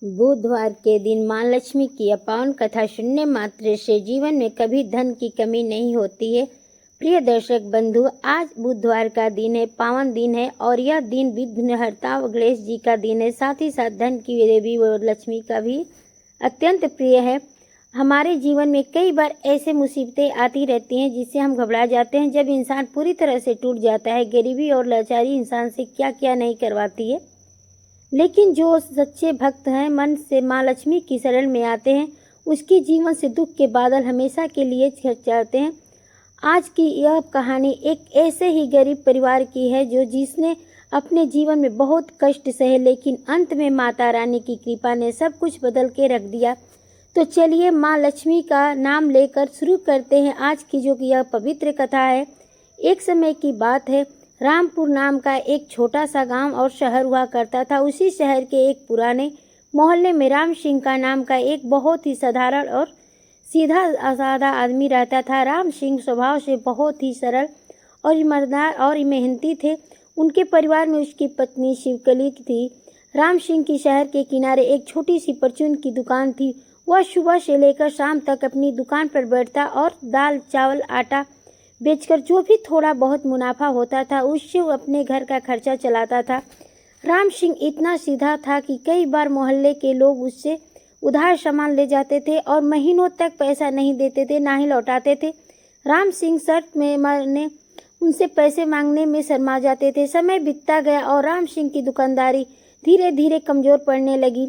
बुधवार के दिन मां लक्ष्मी की पावन कथा सुनने मात्र से जीवन में कभी धन की कमी नहीं होती है। प्रिय दर्शक बंधु, आज बुधवार का दिन है, पावन दिन है और यह दिन विघ्नहर्ता गणेश जी का दिन है। साथ ही साथ धन की देवी व लक्ष्मी का भी अत्यंत प्रिय है। हमारे जीवन में कई बार ऐसे मुसीबतें आती रहती हैं जिससे हम घबरा जाते हैं। जब इंसान पूरी तरह से टूट जाता है, गरीबी और लाचारी इंसान से क्या क्या नहीं करवाती है, लेकिन जो सच्चे भक्त हैं, मन से माँ लक्ष्मी की शरण में आते हैं, उसके जीवन से दुख के बादल हमेशा के लिए छट जाते हैं। आज की यह कहानी एक ऐसे ही गरीब परिवार की है जिसने अपने जीवन में बहुत कष्ट सहे, लेकिन अंत में माता रानी की कृपा ने सब कुछ बदल के रख दिया। तो चलिए माँ लक्ष्मी का नाम लेकर शुरू करते हैं आज की जो कि यह पवित्र कथा है। एक समय की बात है, रामपुर नाम का एक छोटा सा गांव और शहर हुआ करता था। उसी शहर के एक पुराने मोहल्ले में राम सिंह का नाम का एक बहुत ही साधारण और सीधा साधा आदमी रहता था। राम सिंह स्वभाव से बहुत ही सरल और ईमानदार और मेहनती थे। उनके परिवार में उसकी पत्नी शिवकली थी। राम सिंह की शहर के किनारे एक छोटी सी परचून की दुकान थी। वह सुबह से लेकर शाम तक अपनी दुकान पर बैठता और दाल चावल आटा बेचकर जो भी थोड़ा बहुत मुनाफा होता था उससे वो अपने घर का खर्चा चलाता था। राम सिंह इतना सीधा था कि कई बार मोहल्ले के लोग उससे उधार सामान ले जाते थे और महीनों तक पैसा नहीं देते थे, ना ही लौटाते थे। राम सिंह शर्त में मरने उनसे पैसे मांगने में शर्मा जाते थे। समय बीतता गया और राम सिंह की दुकानदारी धीरे धीरे कमजोर पड़ने लगी।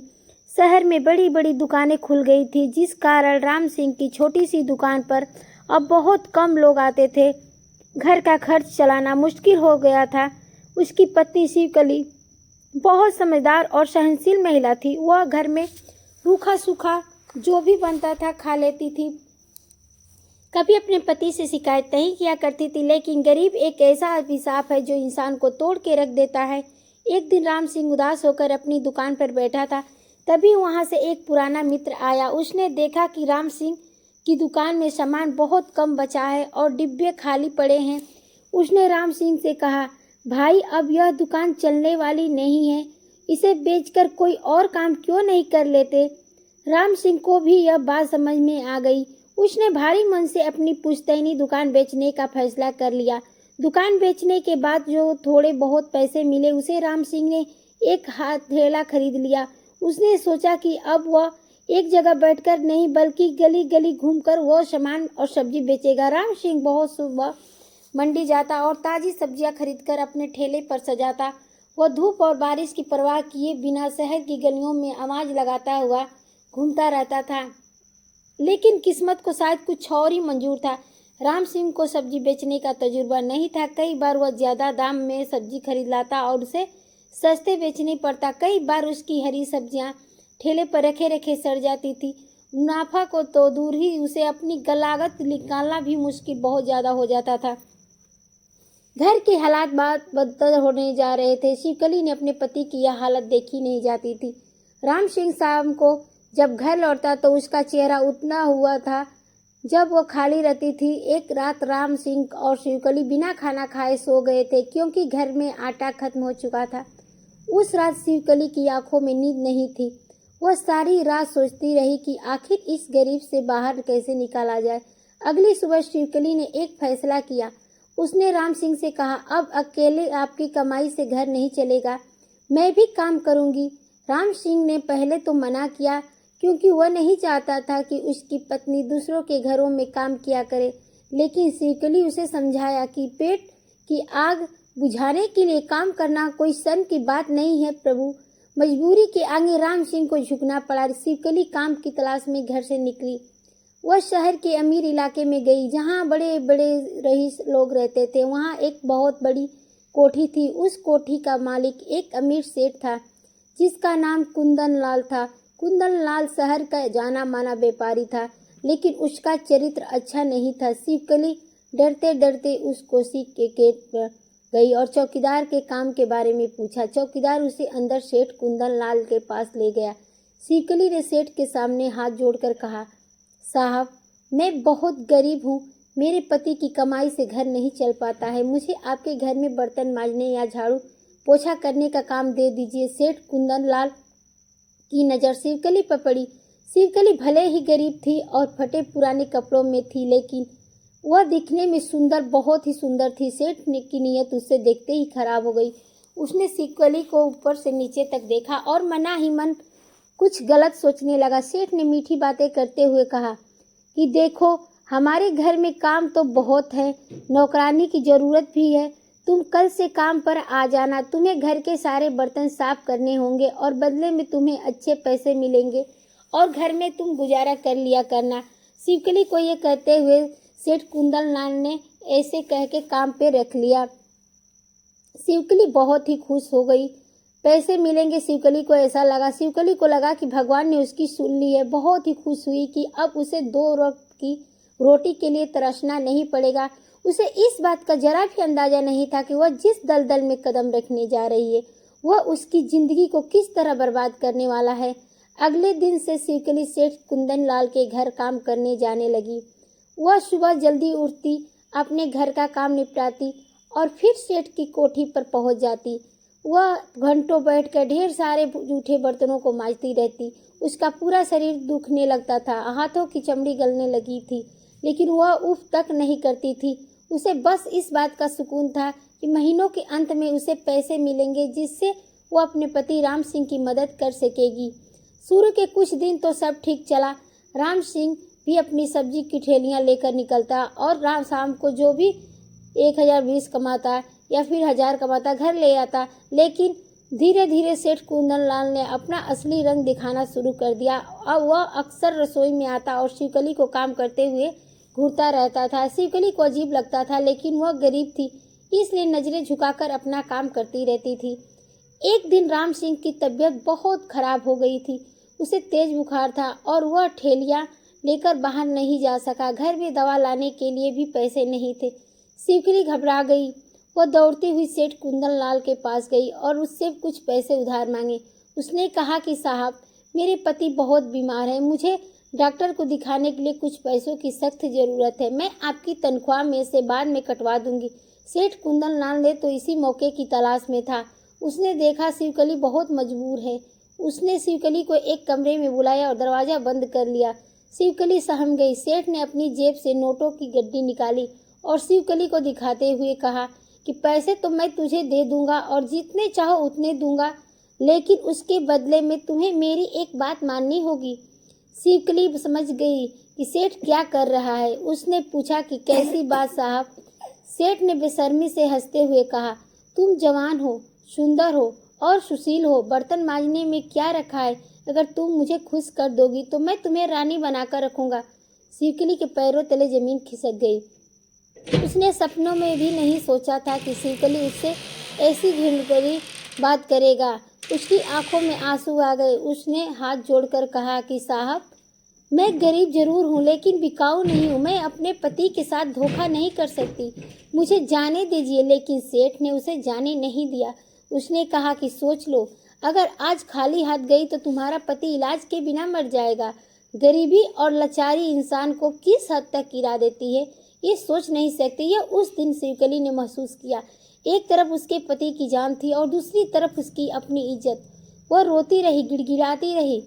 शहर में बड़ी बड़ी दुकानें खुल गई थी, जिस कारण राम सिंह की छोटी सी दुकान पर अब बहुत कम लोग आते थे। घर का खर्च चलाना मुश्किल हो गया था। उसकी पत्नी शिवकली बहुत समझदार और सहनशील महिला थी। वह घर में रूखा सूखा जो भी बनता था खा लेती थी, कभी अपने पति से शिकायत नहीं किया करती थी। लेकिन गरीब एक ऐसा अभिशाप है जो इंसान को तोड़ के रख देता है। एक दिन राम सिंह उदास होकर अपनी दुकान पर बैठा था, तभी वहां से एक पुराना मित्र आया। उसने देखा कि राम सिंह की दुकान में सामान बहुत कम बचा है और डिब्बे खाली पड़े हैं। उसने राम सिंह से कहा, भाई अब यह दुकान चलने वाली नहीं है, इसे बेचकर कोई और काम क्यों नहीं कर लेते। राम सिंह को भी यह बात समझ में आ गई। उसने भारी मन से अपनी पुश्तैनी दुकान बेचने का फैसला कर लिया। दुकान बेचने के बाद जो थोड़े बहुत पैसे मिले उसे राम सिंह ने एक हाथ ठेला खरीद लिया। उसने सोचा कि अब वह एक जगह बैठकर नहीं बल्कि गली गली घूमकर वो सामान और सब्जी बेचेगा। राम सिंह बहुत सुबह मंडी जाता और ताजी सब्जियां खरीदकर अपने ठेले पर सजाता। वह धूप और बारिश की परवाह किए बिना शहर की गलियों में आवाज लगाता हुआ घूमता रहता था। लेकिन किस्मत को शायद कुछ और ही मंजूर था। राम सिंह को सब्जी बेचने का तजुर्बा नहीं था। कई बार वह ज्यादा दाम में सब्जी खरीद लाता और उसे सस्ते बेचनी पड़ता। कई बार उसकी हरी सब्जियां ठेले पर रखे रखे सड़ जाती थी। मुनाफा को तो दूर ही, उसे अपनी लागत निकालना भी मुश्किल बहुत ज्यादा हो जाता था। घर के हालात बात बदतर होने जा रहे थे। शिवकली ने अपने पति की यह हालत देखी नहीं जाती थी। राम सिंह शाम को जब घर लौटता तो उसका चेहरा उतना हुआ था जब वो खाली रहती थी। एक रात राम सिंह और शिवकली बिना खाना खाए सो गए थे, क्योंकि घर में आटा खत्म हो चुका था। उस रात शिवकली की आंखों में नींद नहीं थी। वह सारी रात सोचती रही कि आखिर इस गरीब से बाहर कैसे निकाला जाए। अगली सुबह शिवकली ने एक फैसला किया। उसने राम सिंह से कहा, अब अकेले आपकी कमाई से घर नहीं चलेगा, मैं भी काम करूंगी। राम सिंह ने पहले तो मना किया, क्योंकि वह नहीं चाहता था कि उसकी पत्नी दूसरों के घरों में काम किया करे। लेकिन शिवकली उसे समझाया कि पेट की आग बुझाने के लिए काम करना कोई शर्म की बात नहीं है प्रभु। मजबूरी के आगे राम सिंह को झुकना पड़ा। शिवकली काम की तलाश में घर से निकली। वह शहर के अमीर इलाके में गई, जहां बड़े बड़े रईस लोग रहते थे। वहां एक बहुत बड़ी कोठी थी। उस कोठी का मालिक एक अमीर सेठ था, जिसका नाम कुंदन लाल था। कुंदन लाल शहर का जाना माना व्यापारी था, लेकिन उसका चरित्र अच्छा नहीं था। शिवकली डरते डरते उस कोठी के गेट पर गई और चौकीदार के काम के बारे में पूछा। चौकीदार उसे अंदर सेठ कुंदन लाल के पास ले गया। शिवकली ने सेठ के सामने हाथ जोड़कर कहा, साहब, मैं बहुत गरीब हूँ, मेरे पति की कमाई से घर नहीं चल पाता है, मुझे आपके घर में बर्तन मांजने या झाड़ू पोछा करने का काम दे दीजिए। सेठ कुंदन लाल की नज़र शिवकली पर पड़ी। शिवकली भले ही गरीब थी और फटे पुराने कपड़ों में थी, लेकिन वह दिखने में सुंदर, बहुत ही सुंदर थी। सेठ की नीयत उससे देखते ही खराब हो गई। उसने शिवकली को ऊपर से नीचे तक देखा और मना ही मन कुछ गलत सोचने लगा। सेठ ने मीठी बातें करते हुए कहा कि देखो, हमारे घर में काम तो बहुत है, नौकरानी की ज़रूरत भी है। तुम कल से काम पर आ जाना। तुम्हें घर के सारे बर्तन साफ करने होंगे और बदले में तुम्हें अच्छे पैसे मिलेंगे और घर में तुम गुजारा कर लिया करना। शिवकली को ये कहते हुए सेठ कुंदन लाल ने ऐसे कह के काम पे रख लिया। शिवकली बहुत ही खुश हो गई। पैसे मिलेंगे, शिवकली को ऐसा लगा। शिवकली को लगा कि भगवान ने उसकी सुन ली है। बहुत ही खुश हुई कि अब उसे 2 वक्त की रोटी के लिए तरसना नहीं पड़ेगा। उसे इस बात का जरा भी अंदाजा नहीं था कि वह जिस दलदल में कदम रखने जा रही है वह उसकी जिंदगी को किस तरह बर्बाद करने वाला है। अगले दिन से शिवकली सेठ कुंदन लाल के घर काम करने जाने लगी। वह सुबह जल्दी उठती, अपने घर का काम निपटाती और फिर सेठ की कोठी पर पहुंच जाती। वह घंटों बैठकर ढेर सारे जूठे बर्तनों को मांजती रहती। उसका पूरा शरीर दुखने लगता था, हाथों की चमड़ी गलने लगी थी, लेकिन वह उफ तक नहीं करती थी। उसे बस इस बात का सुकून था कि महीनों के अंत में उसे पैसे मिलेंगे जिससे वो अपने पति राम सिंह की मदद कर सकेगी। शुरू के कुछ दिन तो सब ठीक चला। राम सिंह भी अपनी सब्जी की ठेलियाँ लेकर निकलता और राम शाम को जो भी 1020 कमाता या फिर 1000 कमाता घर ले आता। लेकिन धीरे धीरे सेठ कुंदन लाल ने अपना असली रंग दिखाना शुरू कर दिया। अब वह अक्सर रसोई में आता और शिवकली को काम करते हुए घूरता रहता था। शिवकली को अजीब लगता था, लेकिन वह गरीब थी इसलिए नजरें झुकाकर अपना काम करती रहती थी। एक दिन राम सिंह की तबीयत बहुत खराब हो गई थी। उसे तेज बुखार था और वह ठेलियाँ लेकर बाहर नहीं जा सका। घर में दवा लाने के लिए भी पैसे नहीं थे। शिवकली घबरा गई। वह दौड़ती हुई सेठ कुंदन लाल के पास गई और उससे कुछ पैसे उधार मांगे। उसने कहा कि साहब, मेरे पति बहुत बीमार है, मुझे डॉक्टर को दिखाने के लिए कुछ पैसों की सख्त ज़रूरत है। मैं आपकी तनख्वाह में से बाद में कटवा दूंगी। सेठ कुंदन लाल ने तो इसी मौके की तलाश में था। उसने देखा शिवकली बहुत मजबूर है। उसने शिवकली को एक कमरे में बुलाया और दरवाज़ा बंद कर लिया। शिवकली सहम गई। सेठ ने अपनी जेब से नोटों की गड्डी निकाली और शिवकली को दिखाते हुए कहा कि पैसे तो मैं तुझे दे दूंगा और जितने चाहो उतने दूंगा, लेकिन उसके बदले में तुम्हें मेरी एक बात माननी होगी। शिवकली समझ गई कि सेठ क्या कर रहा है। उसने पूछा कि कैसी बात साहब? सेठ ने बेशर्मी से हंसते हुए कहा, तुम जवान हो, सुंदर हो और सुशील हो, बर्तन मांजने में क्या रखा है? अगर तुम मुझे खुश कर दोगी तो मैं तुम्हें रानी बनाकर रखूंगा। शिवकली के पैरों तले जमीन खिसक गई। उसने सपनों में भी नहीं सोचा था कि शिवकली उससे ऐसी घिनौनी बात करेगा। उसकी आंखों में आंसू आ गए। उसने हाथ जोड़कर कहा कि साहब, मैं गरीब जरूर हूँ लेकिन बिकाऊ नहीं हूँ। मैं अपने पति के साथ धोखा नहीं कर सकती, मुझे जाने दीजिए। लेकिन सेठ ने उसे जाने नहीं दिया। उसने कहा कि सोच लो, अगर आज खाली हाथ गई तो तुम्हारा पति इलाज के बिना मर जाएगा। गरीबी और लाचारी इंसान को किस हद तक गिरा देती है, ये सोच नहीं सकते। यह उस दिन शिवकली ने महसूस किया। एक तरफ उसके पति की जान थी और दूसरी तरफ उसकी अपनी इज्जत। वह रोती रही, गिड़गिड़ाती रही,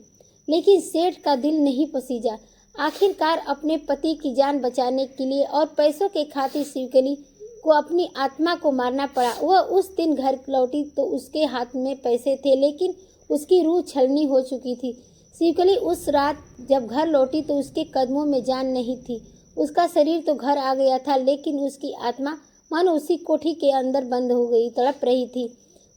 लेकिन सेठ का दिल नहीं पसीजा। आखिरकार अपने पति की जान बचाने के लिए और पैसों के खातिर शिवकली को अपनी आत्मा को मारना पड़ा। वह उस दिन घर लौटी तो उसके हाथ में पैसे थे, लेकिन उसकी रूह छलनी हो चुकी थी। शिवकली उस रात जब घर लौटी तो उसके कदमों में जान नहीं थी। उसका शरीर तो घर आ गया था, लेकिन उसकी आत्मा मानो उसी कोठी के अंदर बंद हो गई, तड़प रही थी।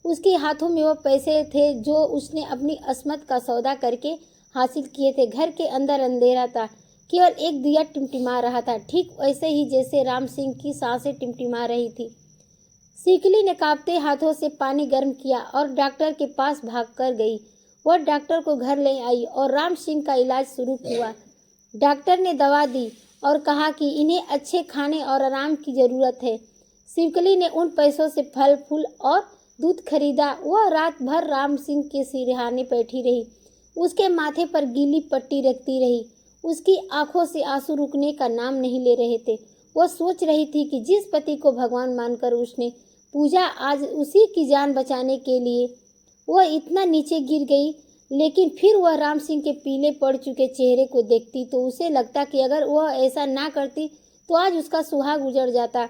उसके हाथों में वो पैसे थे जो उसने अपनी अस्मत का सौदा करके हासिल किए थे। घर के अंदर अंधेरा था, केवल एक दिया टिमटिमा रहा था, ठीक वैसे ही जैसे राम सिंह की सांसें टिमटिमा रही थी। शिवकली ने कांपते हाथों से पानी गर्म किया और डॉक्टर के पास भागकर गई। वह डॉक्टर को घर ले आई और राम सिंह का इलाज शुरू हुआ। डॉक्टर ने दवा दी और कहा कि इन्हें अच्छे खाने और आराम की ज़रूरत है। शिवकली ने उन पैसों से फल फूल और दूध खरीदा। वह रात भर राम सिंह के सिरहाने बैठी रही, उसके माथे पर गीली पट्टी रखती रही। उसकी आंखों से आंसू रुकने का नाम नहीं ले रहे थे। वह सोच रही थी कि जिस पति को भगवान मानकर उसने पूजा, आज उसी की जान बचाने के लिए वह इतना नीचे गिर गई। लेकिन फिर वह राम सिंह के पीले पड़ चुके चेहरे को देखती तो उसे लगता कि अगर वह ऐसा ना करती तो आज उसका सुहाग उजड़ जाता।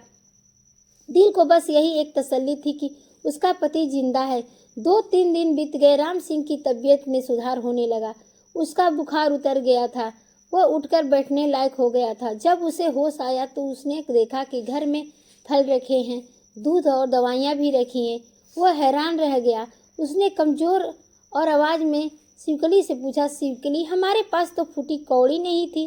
दिल को बस यही एक तसल्ली थी कि उसका पति जिंदा है। 2-3 दिन बीत गए। राम सिंह की तबीयत में सुधार होने लगा। उसका बुखार उतर गया था। वह उठकर बैठने लायक हो गया था। जब उसे होश आया तो उसने देखा कि घर में फल रखे हैं, दूध और दवाइयाँ भी रखी हैं। वह हैरान रह गया। उसने कमजोर और आवाज में शिवकली से पूछा, शिवकली, हमारे पास तो फूटी कौड़ी नहीं थी,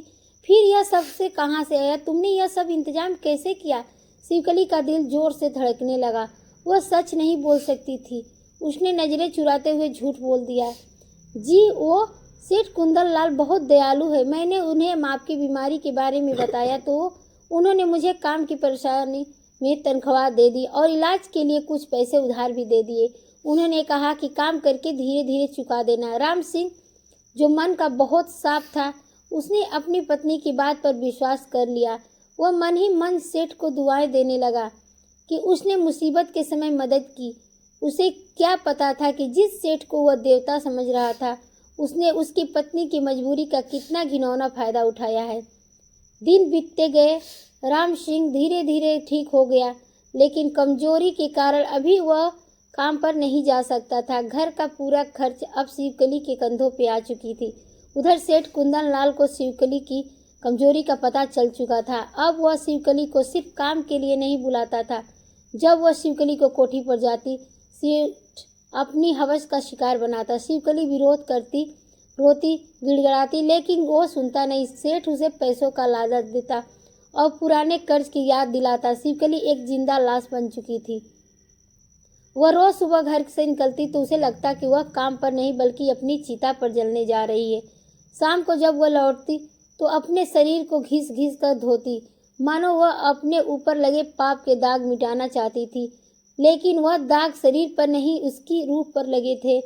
फिर यह सब से कहाँ से आया? तुमने यह सब इंतजाम कैसे किया? शिवकली का दिल जोर से धड़कने लगा। वह सच नहीं बोल सकती थी। उसने नजरें चुराते हुए झूठ बोल दिया, जी वो सेठ कुंदन लाल बहुत दयालु है। मैंने उन्हें आपकी बीमारी के बारे में बताया तो उन्होंने मुझे काम की परेशानी में तनख्वाह दे दी और इलाज के लिए कुछ पैसे उधार भी दे दिए। उन्होंने कहा कि काम करके धीरे धीरे चुका देना। राम सिंह जो मन का बहुत साफ था, उसने अपनी पत्नी की बात पर विश्वास कर लिया। वह मन ही मन सेठ को दुआएं देने लगा कि उसने मुसीबत के समय मदद की। उसे क्या पता था कि जिस सेठ को वह देवता समझ रहा था, उसने उसकी पत्नी की मजबूरी का कितना घिनौना फायदा उठाया है। दिन बीतते गए। राम सिंह धीरे धीरे ठीक हो गया, लेकिन कमजोरी के कारण अभी वह काम पर नहीं जा सकता था। घर का पूरा खर्च अब शिवकली के कंधों पे आ चुकी थी। उधर सेठ कुंदन लाल को शिवकली की कमजोरी का पता चल चुका था। अब वह शिवकली को सिर्फ काम के लिए नहीं बुलाता था। जब वह शिवकली को कोठी पर जाती, सेठ अपनी हवस का शिकार बनाता। शिवकली विरोध करती, रोती, गिड़गिड़ाती, लेकिन वो सुनता नहीं। सेठ उसे पैसों का लालच देता और पुराने कर्ज की याद दिलाता। शिवकली एक जिंदा लाश बन चुकी थी। वह रोज सुबह घर से निकलती तो उसे लगता कि वह काम पर नहीं बल्कि अपनी चिता पर जलने जा रही है। शाम को जब वह लौटती तो अपने शरीर को घिस घिस कर धोती, मानो वह अपने ऊपर लगे पाप के दाग मिटाना चाहती थी। लेकिन वह दाग शरीर पर नहीं, उसकी रूह पर लगे थे।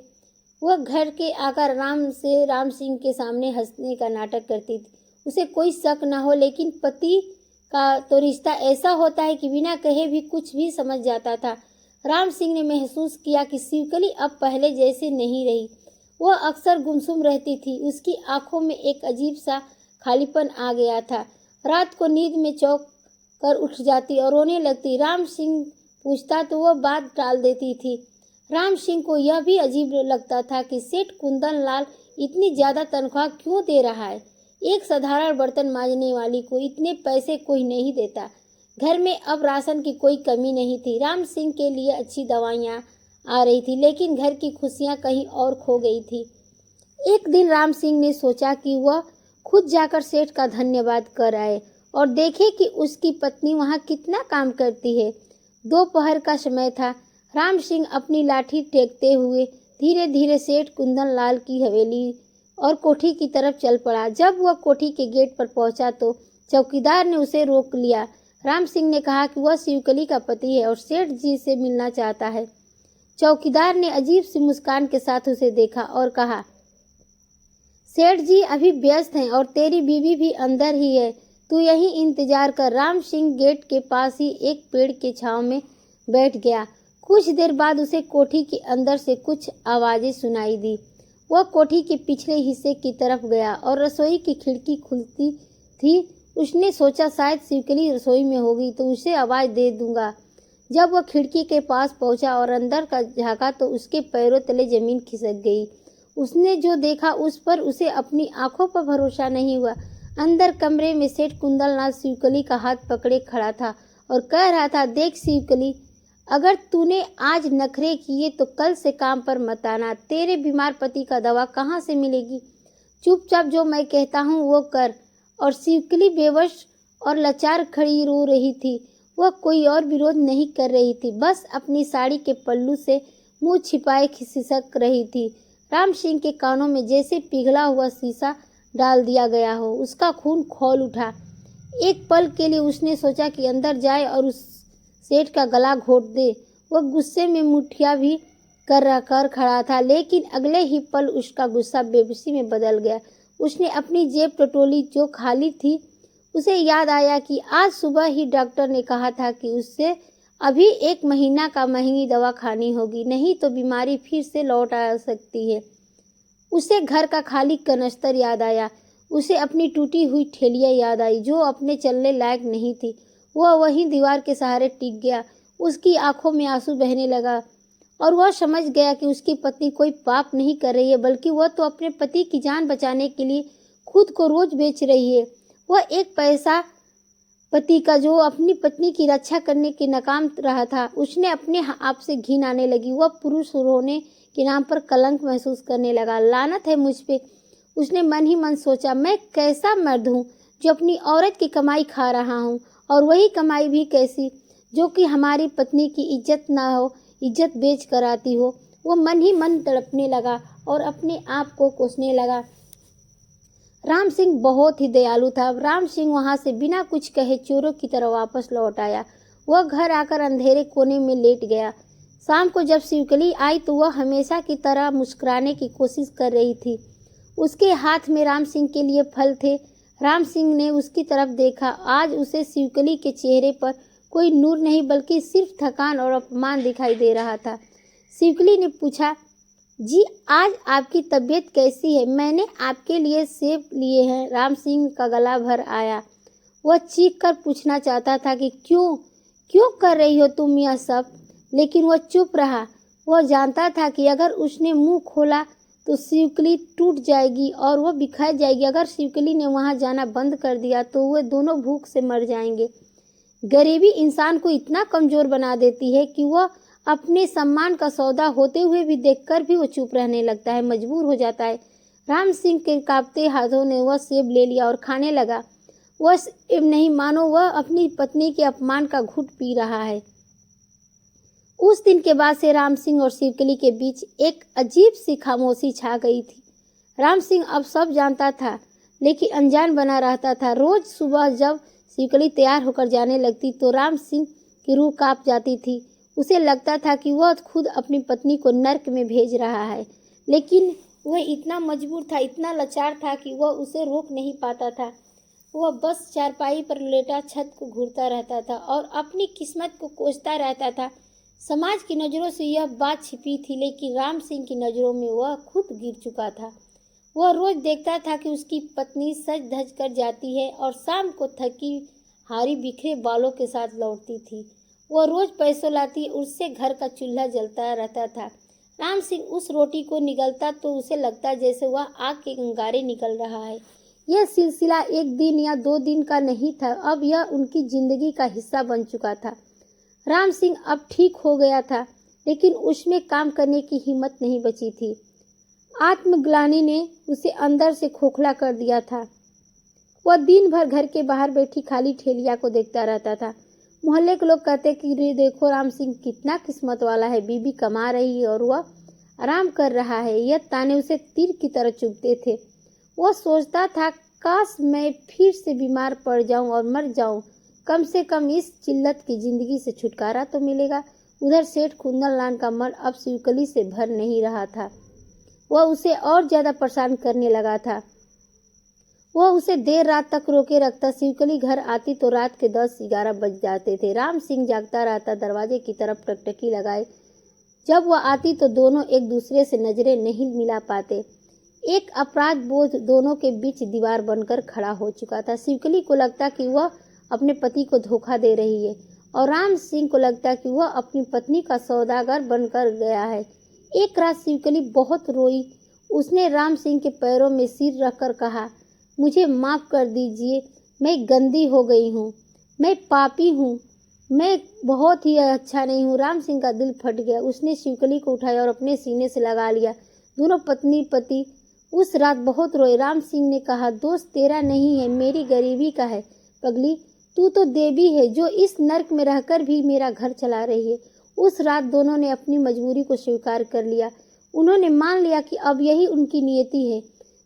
वह घर के आकर राम सिंह के सामने हंसने का नाटक करती थी। उसे कोई शक न हो, लेकिन पति का तो रिश्ता ऐसा होता है कि बिना कहे भी कुछ भी समझ जाता था। राम सिंह ने महसूस किया कि शिवकली अब पहले जैसे नहीं रही। वह अक्सर गुमसुम रहती थी। उसकी आंखों में एक अजीब सा खालीपन आ गया था। रात को नींद में चौंक कर उठ जाती और रोने लगती। राम सिंह पूछता तो वह बात टाल देती थी। राम सिंह को यह भी अजीब लगता था कि सेठ कुंदन लाल इतनी ज्यादा तनख्वाह क्यों दे रहा है। एक साधारण बर्तन मांजने वाली को इतने पैसे कोई नहीं देता। घर में अब राशन की कोई कमी नहीं थी। राम सिंह के लिए अच्छी दवाइयाँ आ रही थी, लेकिन घर की खुशियाँ कहीं और खो गई थी। एक दिन राम सिंह ने सोचा कि वह खुद जाकर सेठ का धन्यवाद कर आए और देखे कि उसकी पत्नी वहाँ कितना काम करती है। दोपहर का समय था। राम सिंह अपनी लाठी टेकते हुए धीरे धीरे सेठ कुंदन लाल की हवेली और कोठी की तरफ चल पड़ा। जब वह कोठी के गेट पर पहुंचा तो चौकीदार ने उसे रोक लिया। राम सिंह ने कहा कि वह शिवकली का पति है और सेठ जी से मिलना चाहता है। चौकीदार ने अजीब सी मुस्कान के साथ उसे देखा और कहा, सेठ जी अभी व्यस्त हैं और तेरी बीवी भी अंदर ही है, तू यहीं इंतजार कर। राम सिंह गेट के पास ही एक पेड़ के छांव में बैठ गया। कुछ देर बाद उसे कोठी के अंदर से कुछ आवाजें सुनाई दी। वह कोठी के पिछले हिस्से की तरफ गया और रसोई की खिड़की खुलती थी। उसने सोचा शायद शिवकली रसोई में होगी तो उसे आवाज दे दूंगा। जब वह खिड़की के पास पहुंचा और अंदर का झांका तो उसके पैरों तले जमीन खिसक गई। उसने जो देखा उस पर उसे अपनी आंखों पर भरोसा नहीं हुआ। अंदर कमरे में सेठ कुंदन लाल शिवकली का हाथ पकड़े खड़ा था और कह रहा था, देख शिवकली, अगर तूने आज नखरे किए तो कल से काम पर मत आना। तेरे बीमार पति का दवा कहाँ से मिलेगी? चुपचाप जो मैं कहता हूँ वो कर। और शिवकली बेवश और लाचार खड़ी रो रही थी। वह कोई और विरोध नहीं कर रही थी, बस अपनी साड़ी के पल्लू से मुंह छिपाए खिसक रही थी। राम सिंह के कानों में जैसे पिघला हुआ शीशा डाल दिया गया हो। उसका खून खौल उठा। एक पल के लिए उसने सोचा कि अंदर जाए और उस सेठ का गला घोट दे। वह गुस्से में मुठ्ठियां भी कर खड़ा था, लेकिन अगले ही पल उसका गुस्सा बेबसी में बदल गया। उसने अपनी जेब टटोली जो खाली थी। उसे याद आया कि आज सुबह ही डॉक्टर ने कहा था कि उससे अभी 1 महीना का महंगी दवा खानी होगी, नहीं तो बीमारी फिर से लौट आ सकती है। उसे घर का खाली कनस्तर याद आया। उसे अपनी टूटी हुई ठेलिया याद आई जो अपने चलने लायक नहीं थी। वह वहीं दीवार के सहारे टिक गया। उसकी आंखों में आंसू बहने लगा और वह समझ गया कि उसकी पत्नी कोई पाप नहीं कर रही है, बल्कि वह तो अपने पति की जान बचाने के लिए खुद को रोज बेच रही है। वह एक पैसा पति का जो अपनी पत्नी की रक्षा करने के नाकाम रहा था, उसने अपने आप से घिन आने लगी। वह पुरुष होने के नाम पर कलंक महसूस करने लगा। लानत है मुझ पे, उसने मन ही मन सोचा। मैं कैसा मर्द हूँ जो अपनी औरत की कमाई खा रहा हूँ, और वही कमाई भी कैसी जो कि हमारी पत्नी की इज्जत ना हो, इज्जत बेच कर आती हो। वो मन ही मन तड़पने लगा और अपने आप को कोसने लगा। राम सिंह बहुत ही दयालु था। राम सिंह वहां से बिना कुछ कहे चोरों की तरह वापस लौट आया। वह घर आकर अंधेरे कोने में लेट गया। शाम को जब शिवकली आई तो वह हमेशा की तरह मुस्कुराने की कोशिश कर रही थी। उसके हाथ में राम सिंह के लिए फल थे। राम सिंह ने उसकी तरफ देखा। आज उसे शिवकली के चेहरे पर कोई नूर नहीं, बल्कि सिर्फ थकान और अपमान दिखाई दे रहा था। शिवकली ने पूछा, जी आज आपकी तबीयत कैसी है? मैंने आपके लिए सेब लिए हैं। राम सिंह का गला भर आया। वह चीख कर पूछना चाहता था कि क्यों कर रही हो तुम यह सब, लेकिन वह चुप रहा। वह जानता था कि अगर उसने मुंह खोला तो शिवकली टूट जाएगी और वह बिखर जाएगी। अगर शिवकली ने वहां जाना बंद कर दिया तो वे दोनों भूख से मर जाएंगे। गरीबी इंसान को इतना कमजोर बना देती है कि वह अपने सम्मान का सौदा होते हुए भी देखकर भी वो चुप रहने लगता है, मजबूर हो जाता है। राम सिंह के कांपते हाथों ने वह सेब ले लिया और खाने लगा। वह सेब नहीं, मानो वह अपनी पत्नी के अपमान का घूंट पी रहा है। उस दिन के बाद से राम सिंह और शिवकली के बीच एक अजीब सी खामोशी छा गई थी। राम सिंह अब सब जानता था, लेकिन अनजान बना रहता था। रोज सुबह जब शिवकली तैयार होकर जाने लगती तो राम सिंह की रूह कांप जाती थी। उसे लगता था कि वह खुद अपनी पत्नी को नर्क में भेज रहा है, लेकिन वह इतना मजबूर था, इतना लाचार था कि वह उसे रोक नहीं पाता था। वह बस चारपाई पर लेटा छत को घूरता रहता था और अपनी किस्मत को कोसता रहता था। समाज की नज़रों से यह बात छिपी थी, लेकिन राम सिंह की नज़रों में वह खुद गिर चुका था। वह रोज देखता था कि उसकी पत्नी सज धज कर जाती है और शाम को थकी हारी बिखरे बालों के साथ लौटती थी। वह रोज पैसों लाती, उससे घर का चूल्हा जलता रहता था। राम सिंह उस रोटी को निगलता तो उसे लगता जैसे वह आग के अंगारे निकल रहा है। यह सिलसिला एक दिन या 2 दिन का नहीं था, अब यह उनकी जिंदगी का हिस्सा बन चुका था। राम सिंह अब ठीक हो गया था, लेकिन उसमें काम करने की हिम्मत नहीं बची थी। आत्मग्लानि ने उसे अंदर से खोखला कर दिया था। वह दिन भर घर के बाहर बैठी खाली ठेलिया को देखता रहता था। मोहल्ले के लोग कहते कि देखो राम सिंह कितना किस्मत वाला है, बीबी कमा रही है और वह आराम कर रहा है। यह ताने उसे तीर की तरह चुभते थे। वह सोचता था, काश मैं फिर से बीमार पड़ जाऊं और मर जाऊं, कम से कम इस चिल्लत की जिंदगी से छुटकारा तो मिलेगा। उधर सेठ कुंदन लाल का मन अब शिवकली से भर नहीं रहा था। वह उसे और ज्यादा परेशान करने लगा था। वह उसे देर रात तक रोके रखता। शिवकली घर आती तो रात के 10-11 बज जाते थे। राम सिंह जागता रहता, दरवाजे की तरफ टकटकी लगाए। जब वह आती तो दोनों एक दूसरे से नजरें नहीं मिला पाते। एक अपराध बोध दोनों के बीच दीवार बनकर खड़ा हो चुका था। शिवकली को लगता कि वह अपने पति को धोखा दे रही है और राम सिंह को लगता कि वह अपनी पत्नी का सौदागर बनकर गया है। एक रात शिवकली बहुत रोई। उसने राम सिंह के पैरों में सिर रखकर कहा, मुझे माफ़ कर दीजिए, मैं गंदी हो गई हूँ, मैं पापी हूँ, मैं बहुत ही अच्छा नहीं हूँ। राम सिंह का दिल फट गया। उसने शिवकली को उठाया और अपने सीने से लगा लिया। दोनों पत्नी पति उस रात बहुत रोए। राम सिंह ने कहा, दोस्त तेरा नहीं है, मेरी गरीबी का है। पगली, तू तो देवी है जो इस नर्क में रहकर भी मेरा घर चला रही है। उस रात दोनों ने अपनी मजबूरी को स्वीकार कर लिया। उन्होंने मान लिया कि अब यही उनकी नियति है।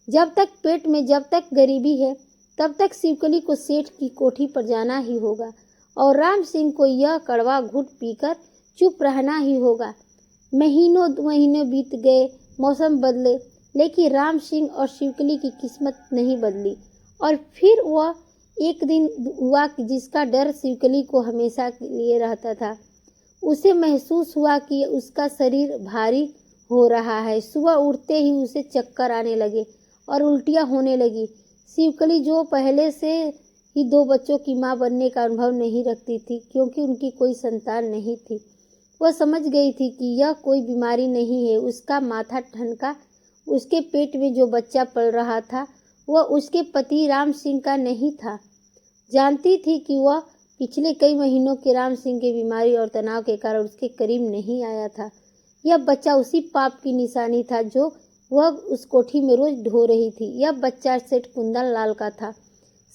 जब तक पेट में जब तक गरीबी है, तब तक शिवकली को सेठ की कोठी पर जाना ही होगा और राम सिंह को यह कड़वा घूंट पीकर चुप रहना ही होगा। महीनों महीने बीत गए, मौसम बदले, लेकिन राम सिंह और शिवकली की किस्मत नहीं बदली। और फिर वह एक दिन हुआ जिसका डर शिवकली को हमेशा के लिए रहता था। उसे महसूस हुआ कि उसका शरीर भारी हो रहा है। सुबह उठते ही उसे चक्कर आने लगे और उल्टियाँ होने लगी। शिवकली जो पहले से ही 2 बच्चों की माँ बनने का अनुभव नहीं रखती थी, क्योंकि उनकी कोई संतान नहीं थी, वह समझ गई थी कि यह कोई बीमारी नहीं है। उसका माथा ठनका। उसके पेट में जो बच्चा पल रहा था वह उसके पति राम सिंह का नहीं था। जानती थी कि वह पिछले कई महीनों के राम सिंह की बीमारी और तनाव के कारण उसके करीब नहीं आया था। यह बच्चा उसी पाप की निशानी था जो वह उस कोठी में रोज ढो रही थी। यह बच्चा सेठ कुंदन लाल का था।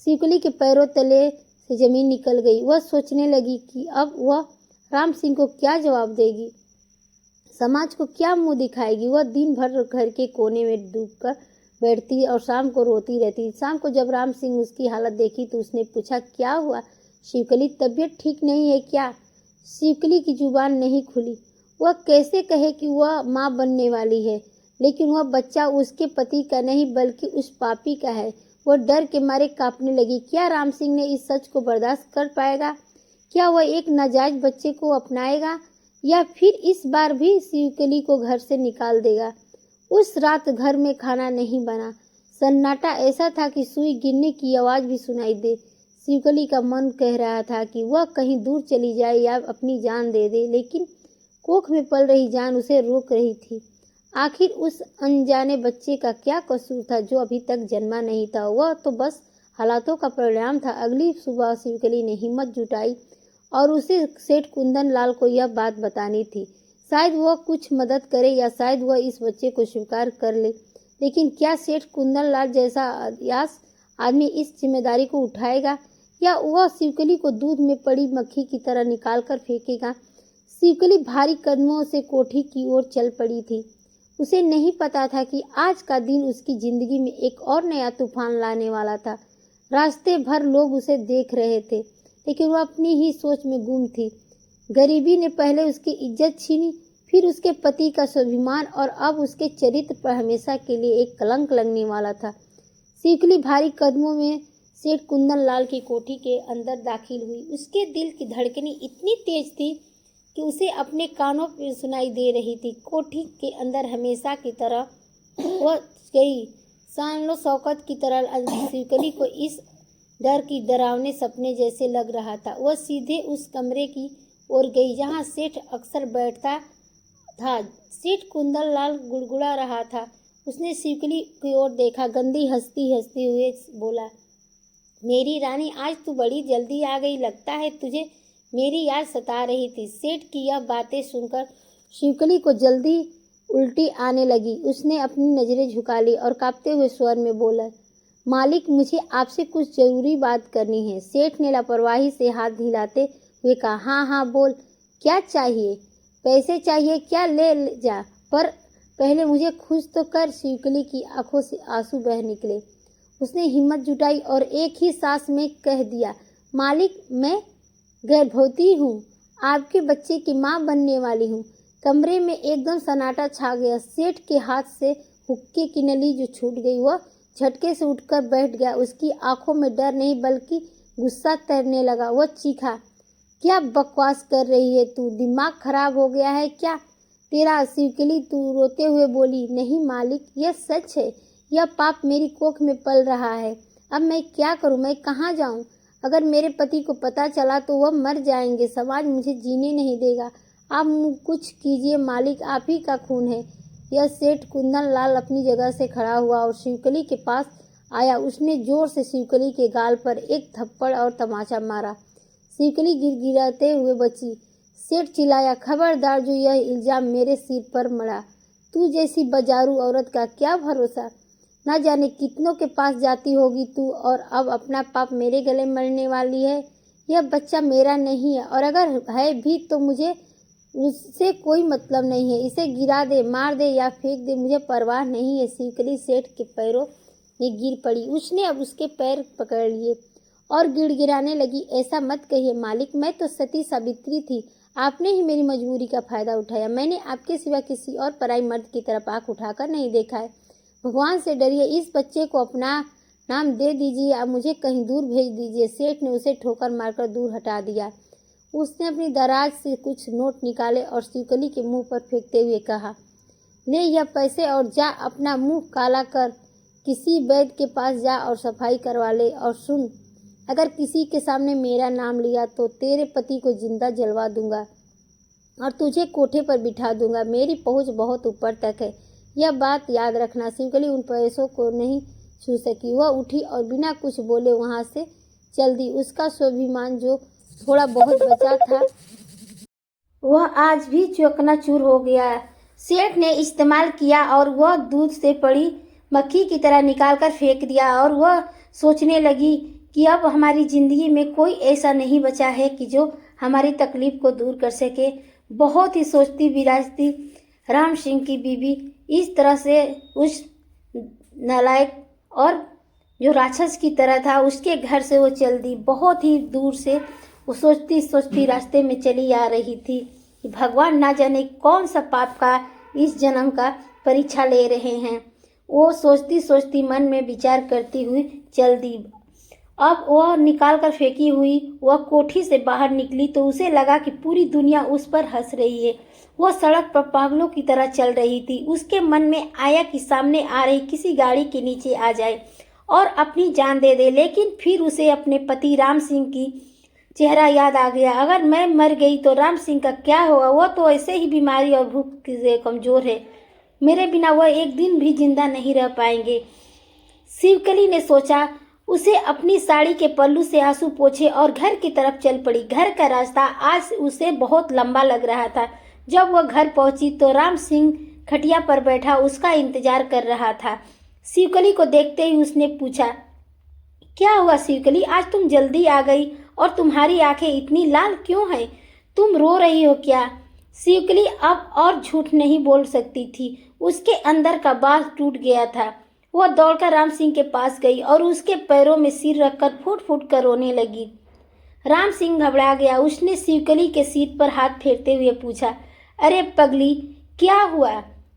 शिवकली के पैरों तले से जमीन निकल गई। वह सोचने लगी कि अब वह राम सिंह को क्या जवाब देगी, समाज को क्या मुंह दिखाएगी। वह दिन भर घर के कोने में डूबकर बैठती और शाम को रोती रहती। शाम को जब राम सिंह उसकी हालत देखी तो उसने पूछा, क्या हुआ शिवकली, तबीयत ठीक नहीं है क्या? शिवकली की जुबान नहीं खुली। वह कैसे कहे कि वह माँ बनने वाली है, लेकिन वह बच्चा उसके पति का नहीं बल्कि उस पापी का है। वह डर के मारे कांपने लगी। क्या राम सिंह ने इस सच को बर्दाश्त कर पाएगा? क्या वह एक नाजायज बच्चे को अपनाएगा या फिर इस बार भी शिवकली को घर से निकाल देगा? उस रात घर में खाना नहीं बना। सन्नाटा ऐसा था कि सुई गिरने की आवाज़ भी सुनाई दे। शिवकली का मन कह रहा था कि वह कहीं दूर चली जाए या अपनी जान दे दे, लेकिन कोख में पल रही जान उसे रोक रही थी। आखिर उस अनजाने बच्चे का क्या कसूर था जो अभी तक जन्मा नहीं था? वह तो बस हालातों का परिणाम था। अगली सुबह शिवकली ने हिम्मत जुटाई और उसे सेठ कुंदन लाल को यह बात बतानी थी। शायद वह कुछ मदद करे या शायद वह इस बच्चे को स्वीकार कर ले, लेकिन क्या सेठ कुंदन लाल जैसा अयास आदमी इस जिम्मेदारी को उठाएगा या वह शिवकली को दूध में पड़ी मक्खी की तरह निकाल कर फेंकेगा? शिवकली भारी कदमों से कोठी की ओर चल पड़ी थी। उसे नहीं पता था कि आज का दिन उसकी जिंदगी में एक और नया तूफान लाने वाला था। रास्ते भर लोग उसे देख रहे थे, लेकिन वह अपनी ही सोच में गुम थी। गरीबी ने पहले उसकी इज्जत छीनी, फिर उसके पति का स्वाभिमान और अब उसके चरित्र पर हमेशा के लिए एक कलंक लगने वाला था। शिवकली भारी कदमों में सेठ कुंदन लाल की कोठी के अंदर दाखिल हुई। उसके दिल की धड़कनें इतनी तेज थी कि उसे अपने कानों पर सुनाई दे रही थी। कोठी के अंदर हमेशा की तरह वह गई। शान शौकत की तरह शिवकली को इस डर की डरावने सपने जैसे लग रहा था। वह सीधे उस कमरे की ओर गई जहाँ सेठ अक्सर बैठता था। सेठ कुंदन लाल गुड़गुड़ा रहा था। उसने शिवकली की ओर देखा, गंदी हंसती हंसते हुए बोला, मेरी रानी, आज तू बड़ी जल्दी आ गई। लगता है तुझे मेरी याद सता रही थी। सेठ की यह बातें सुनकर शिवकली को जल्दी उल्टी आने लगी। उसने अपनी नजरें झुका ली और कांपते हुए स्वर में बोला, मालिक, मुझे आपसे कुछ जरूरी बात करनी है। सेठ ने लापरवाही से हाथ हिलाते हुए कहा, हाँ हाँ बोल, क्या चाहिए? पैसे चाहिए क्या? ले जा, पर पहले मुझे खुश तो कर। शिवकली की आंखों से आंसू बह निकले। उसने हिम्मत जुटाई और एक ही सांस में कह दिया, मालिक, मैं गर्भवती हूँ, आपके बच्चे की माँ बनने वाली हूँ। कमरे में एकदम सन्नाटा छा गया। सेठ के हाथ से हुक्के की नली जो छूट गई, वह झटके से उठकर बैठ गया। उसकी आंखों में डर नहीं बल्कि गुस्सा तैरने लगा। वह चीखा, क्या बकवास कर रही है तू? दिमाग खराब हो गया है क्या तेरा? शिवकली तू रोते हुए बोली, नहीं मालिक, यह सच है। यह पाप मेरी कोख में पल रहा है। अब मैं क्या करूं? मैं कहाँ जाऊं? अगर मेरे पति को पता चला तो वह मर जाएंगे। समाज मुझे जीने नहीं देगा। आप कुछ कीजिए मालिक, आप ही का खून है। यह सेठ कुंदन लाल अपनी जगह से खड़ा हुआ और शिवकली के पास आया। उसने जोर से शिवकली के गाल पर एक थप्पड़ और तमाचा मारा। शिवकली गिड़गिड़ाते हुए बची। सेठ चिल्लाया, खबरदार, जो यह इल्जाम मेरे सिर पर मड़ा। तू जैसी बाजारू औरत का क्या भरोसा? ना जाने कितनों के पास जाती होगी तू, और अब अपना पाप मेरे गले मलने वाली है। यह बच्चा मेरा नहीं है, और अगर है भी तो मुझे उससे कोई मतलब नहीं है। इसे गिरा दे, मार दे या फेंक दे, मुझे परवाह नहीं है। शिवकली सेठ के पैरों में गिर पड़ी। उसने अब उसके पैर पकड़ लिए और गिड़गिड़ाने लगी, ऐसा मत कहिए मालिक, मैं तो सती सावित्री थी। आपने ही मेरी मजबूरी का फायदा उठाया। मैंने आपके सिवा किसी और पराई मर्द की तरफ आंख उठाकर नहीं देखा है। भगवान से डरिए, इस बच्चे को अपना नाम दे दीजिए, आप मुझे कहीं दूर भेज दीजिए। सेठ ने उसे ठोकर मारकर दूर हटा दिया। उसने अपनी दराज से कुछ नोट निकाले और शिवकली के मुंह पर फेंकते हुए कहा, ले यह पैसे और जा अपना मुंह काला कर किसी वैद्य के पास जा और सफाई करवा ले। और सुन, अगर किसी के सामने मेरा नाम लिया तो तेरे पति को जिंदा जलवा दूंगा और तुझे कोठे पर बिठा दूंगा। मेरी पहुंच बहुत ऊपर तक है, यह बात याद रखना। शिवकली उन पैसों को नहीं छू सकी। वह उठी और बिना कुछ बोले वहां से चल दी। उसका स्वाभिमान जो थोड़ा बहुत बचा था वह आज भी चकनाचूर हो गया। सेठ ने इस्तेमाल किया और वह दूध से पड़ी मक्खी की तरह निकालकर फेंक दिया। और वह सोचने लगी कि अब हमारी जिंदगी में कोई ऐसा नहीं बचा है कि जो हमारी तकलीफ को दूर कर सके। बहुत ही सोचती विराजती राम सिंह की बीवी इस तरह से उस नालायक और जो राक्षस की तरह था उसके घर से वो चल दी। बहुत ही दूर से वो सोचती सोचती रास्ते में चली आ रही थी कि भगवान ना जाने कौन सा पाप का इस जन्म का परीक्षा ले रहे हैं। वो सोचती सोचती मन में विचार करती हुई चल दी। अब वह निकाल कर फेंकी हुई वह कोठी से बाहर निकली तो उसे लगा कि पूरी दुनिया उस पर हंस रही है। वह सड़क पर पागलों की तरह चल रही थी। उसके मन में आया कि सामने आ रही किसी गाड़ी के नीचे आ जाए और अपनी जान दे दे। लेकिन फिर उसे अपने पति राम सिंह की चेहरा याद आ गया। अगर मैं मर गई तो राम सिंह का क्या होगा? वह तो ऐसे ही बीमारी और भूख से कमजोर है। मेरे बिना वह एक दिन भी जिंदा नहीं रह पाएंगे। शिवकली ने सोचा। उसे अपनी साड़ी के पल्लू से आंसू पोंछे और घर की तरफ चल पड़ी। घर का रास्ता आज उसे बहुत लंबा लग रहा था। जब वह घर पहुंची तो राम सिंह खटिया पर बैठा उसका इंतजार कर रहा था। शिवकली को देखते ही उसने पूछा, क्या हुआ शिवकली, आज तुम जल्दी आ गई और तुम्हारी आंखें इतनी लाल क्यों हैं? तुम रो रही हो क्या? शिवकली अब और झूठ नहीं बोल सकती थी। उसके अंदर का बांध टूट गया था। वह दौड़कर राम सिंह के पास गई और उसके पैरों में सिर रखकर फूट फूट कर रोने लगी। राम सिंह घबरा गया। उसने शिवकली के सिर पर हाथ फेरते हुए पूछा, अरे पगली, क्या हुआ?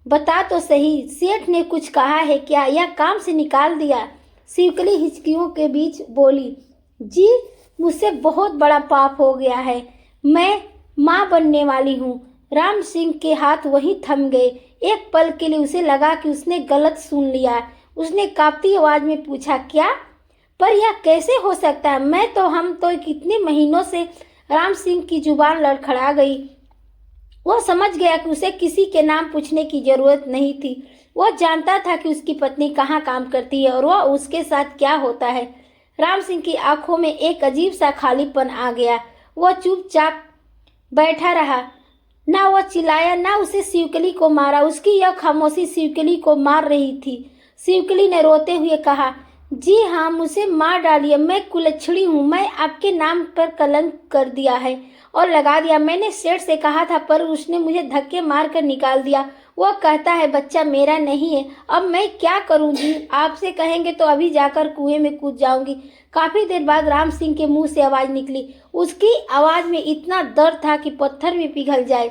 बता तो सही। सेठ ने कुछ कहा है क्या या काम से निकाल दिया? शिवकली हिचकियों के बीच बोली, जी मुझसे बहुत बड़ा पाप हो गया है। मैं माँ बनने वाली हूँ। राम सिंह के हाथ वहीं थम गए। एक पल के लिए उसे लगा कि उसने गलत सुन लिया। उसने कांपती आवाज में पूछा, क्या? पर यह कैसे हो सकता है? हम तो कितने महीनों से। राम सिंह की जुबान लड़खड़ा गई। वह समझ गया कि उसे किसी के नाम पूछने की जरूरत नहीं थी। वह जानता था कि उसकी पत्नी कहाँ काम करती है और वह उसके साथ क्या होता है। राम सिंह की आंखों में एक अजीब सा खालीपन आ गया। वह चुपचाप बैठा रहा। ना वह चिल्लाया, ना उसे शिवकली को मारा। उसकी यह खामोशी शिवकली को मार रही थी। शिवकली ने रोते हुए कहा, जी हाँ, मुझे मार डालिए। मैं कुलच्छड़ी हूँ। मैं आपके नाम पर कलंक कर दिया है और लगा दिया। मैंने सेठ से कहा था पर उसने मुझे धक्के मार कर निकाल दिया। वह कहता है बच्चा मेरा नहीं है। अब मैं क्या करूं जी? आपसे कहेंगे तो अभी जाकर कुएं में कूद जाऊंगी। काफी देर बाद राम सिंह के मुंह से आवाज निकली। उसकी आवाज में इतना दर्द था कि पत्थर भी पिघल जाए।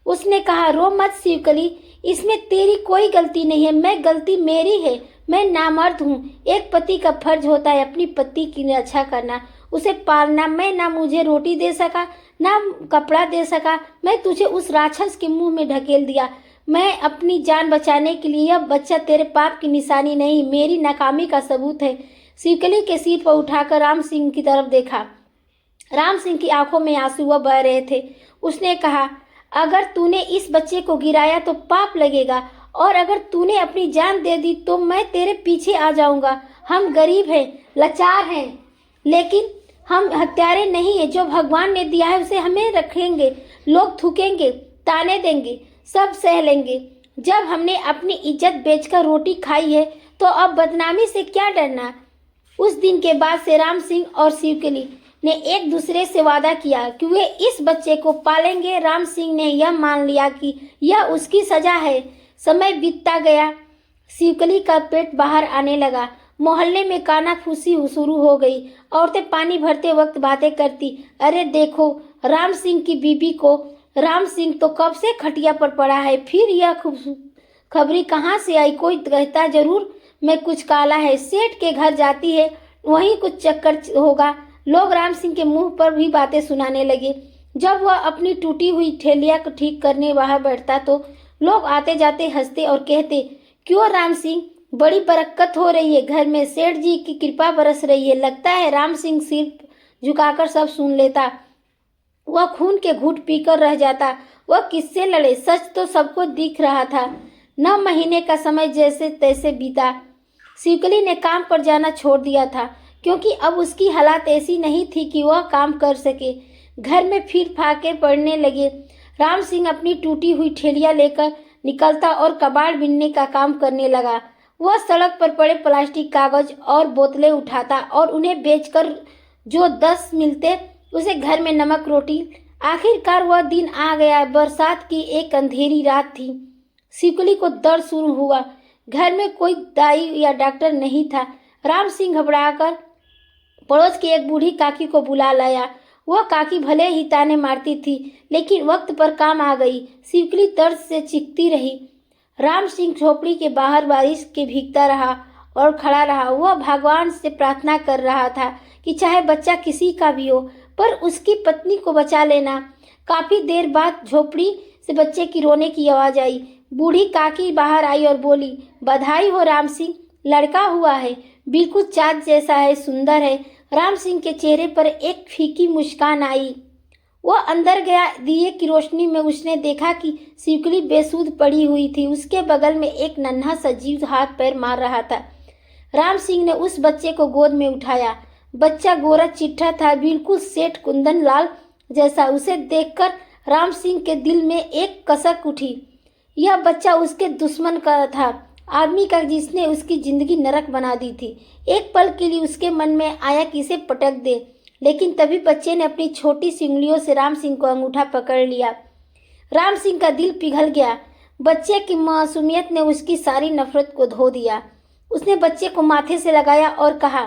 उसने कहा, रो मत शिवकली, इसमें तेरी कोई गलती नहीं है। मैं गलती मेरी है। मैं नामर्द हूँ। एक पति का फर्ज होता है अपनी पत्नी की रक्षा करना, उसे पालना। मैं ना मुझे रोटी दे सका, ना कपड़ा दे सका। मैं तुझे उस राक्षस के मुंह में ढकेल दिया। मैं अपनी जान बचाने के लिए, यह बच्चा तेरे पाप की निशानी नहीं, मेरी नाकामी का सबूत है। शिवकली के सिर पर उठाकर राम सिंह की तरफ देखा। राम सिंह की आंखों में आंसू बह रहे थे। उसने कहा, अगर तूने इस बच्चे को गिराया तो पाप लगेगा और अगर तूने अपनी जान दे दी तो मैं तेरे पीछे आ जाऊंगा। हम गरीब हैं, लाचार हैं, लेकिन हम हत्यारे नहीं हैं। जो भगवान ने दिया है उसे हमें रखेंगे। लोग थूकेंगे, ताने देंगे, सब सह लेंगे। जब हमने अपनी इज्जत बेचकर रोटी खाई है तो अब बदनामी से क्या डरना? उस दिन के बाद से राम सिंह और शिवकली ने एक दूसरे से वादा किया कि वे इस बच्चे को पालेंगे। राम सिंह ने यह मान लिया कि यह उसकी सजा है। समय बीतता गया। शिवकली का पेट बाहर आने लगा। मोहल्ले में कानाफूसी शुरू हो गई। औरतें पानी भरते वक्त बातें करती, अरे देखो राम सिंह की बीबी को। राम सिंह तो कब से खटिया पर पड़ा है, फिर यह खबरी कहाँ से आई? कोई कहता जरूर मैं कुछ काला है। सेठ के घर जाती है, वहीं कुछ चक्कर होगा। लोग राम सिंह के मुंह पर भी बातें सुनाने लगे। जब वह अपनी टूटी हुई ठेलिया को ठीक करने बाहर बैठता तो लोग आते जाते हंसते और कहते, क्यों राम सिंह, बड़ी बरकत हो रही है, घर में सेठ जी की कृपा बरस रही है। लगता है राम सिंह सिर झुकाकर सब सुन लेता। वह खून के घूंट पीकर रह जाता। वह किससे लड़े? सच तो सबको दिख रहा था। 9 महीने का समय जैसे तैसे बीता। शिवकली ने काम पर जाना छोड़ दिया था, क्योंकि अब उसकी हालत ऐसी नहीं थी कि वह काम कर सके। घर में फिर फाके पड़ने लगे। राम सिंह अपनी टूटी हुई ठेलियां लेकर निकलता और कबाड़ बिनने का काम करने लगा। वह सड़क पर पड़े प्लास्टिक, कागज और बोतलें उठाता और उन्हें बेचकर जो 10 मिलते उसे घर में नमक रोटी। आखिरकार वह दिन आ गया। बरसात की एक अंधेरी रात थी। शिवकली को दर्द शुरू हुआ। घर में कोई दाई या डॉक्टर नहीं था। राम सिंह घबराकर पड़ोस की एक बूढ़ी काकी को बुला लाया। वह काकी भले ही ताने मारती थी, लेकिन वक्त पर काम आ गई। शिवकली दर्द से चीखती रही। राम सिंह झोपड़ी के बाहर बारिश के भीगता रहा और खड़ा रहा। वह भगवान से प्रार्थना कर रहा था कि चाहे बच्चा किसी का भी हो, पर उसकी पत्नी को बचा लेना। काफी देर बाद झोपड़ी से बच्चे की रोने की आवाज आई। बूढ़ी काकी बाहर आई और बोली, बधाई हो राम सिंह, लड़का हुआ है, बिल्कुल चाँद जैसा है, सुंदर है। राम सिंह के चेहरे पर एक फीकी मुस्कान आई। वह अंदर गया। दिए की रोशनी में उसने देखा कि शिवकली बेसुध पड़ी हुई थी। उसके बगल में एक नन्हा सा जीव हाथ पैर मार रहा था। राम सिंह ने उस बच्चे को गोद में उठाया। बच्चा गोरा चिट्ठा था, बिल्कुल सेठ कुंदन लाल जैसा। उसे देखकर राम सिंह के दिल में एक कसक उठी। यह बच्चा उसके दुश्मन का था, आदमी का जिसने उसकी जिंदगी नरक बना दी थी। एक पल के लिए उसके मन में आया कि इसे पटक दे, लेकिन तभी बच्चे ने अपनी छोटी सी उंगलियों से राम सिंह को अंगूठा पकड़ लिया। राम सिंह का दिल पिघल गया। बच्चे की मासूमियत ने उसकी सारी नफरत को धो दिया। उसने बच्चे को माथे से लगाया और कहा,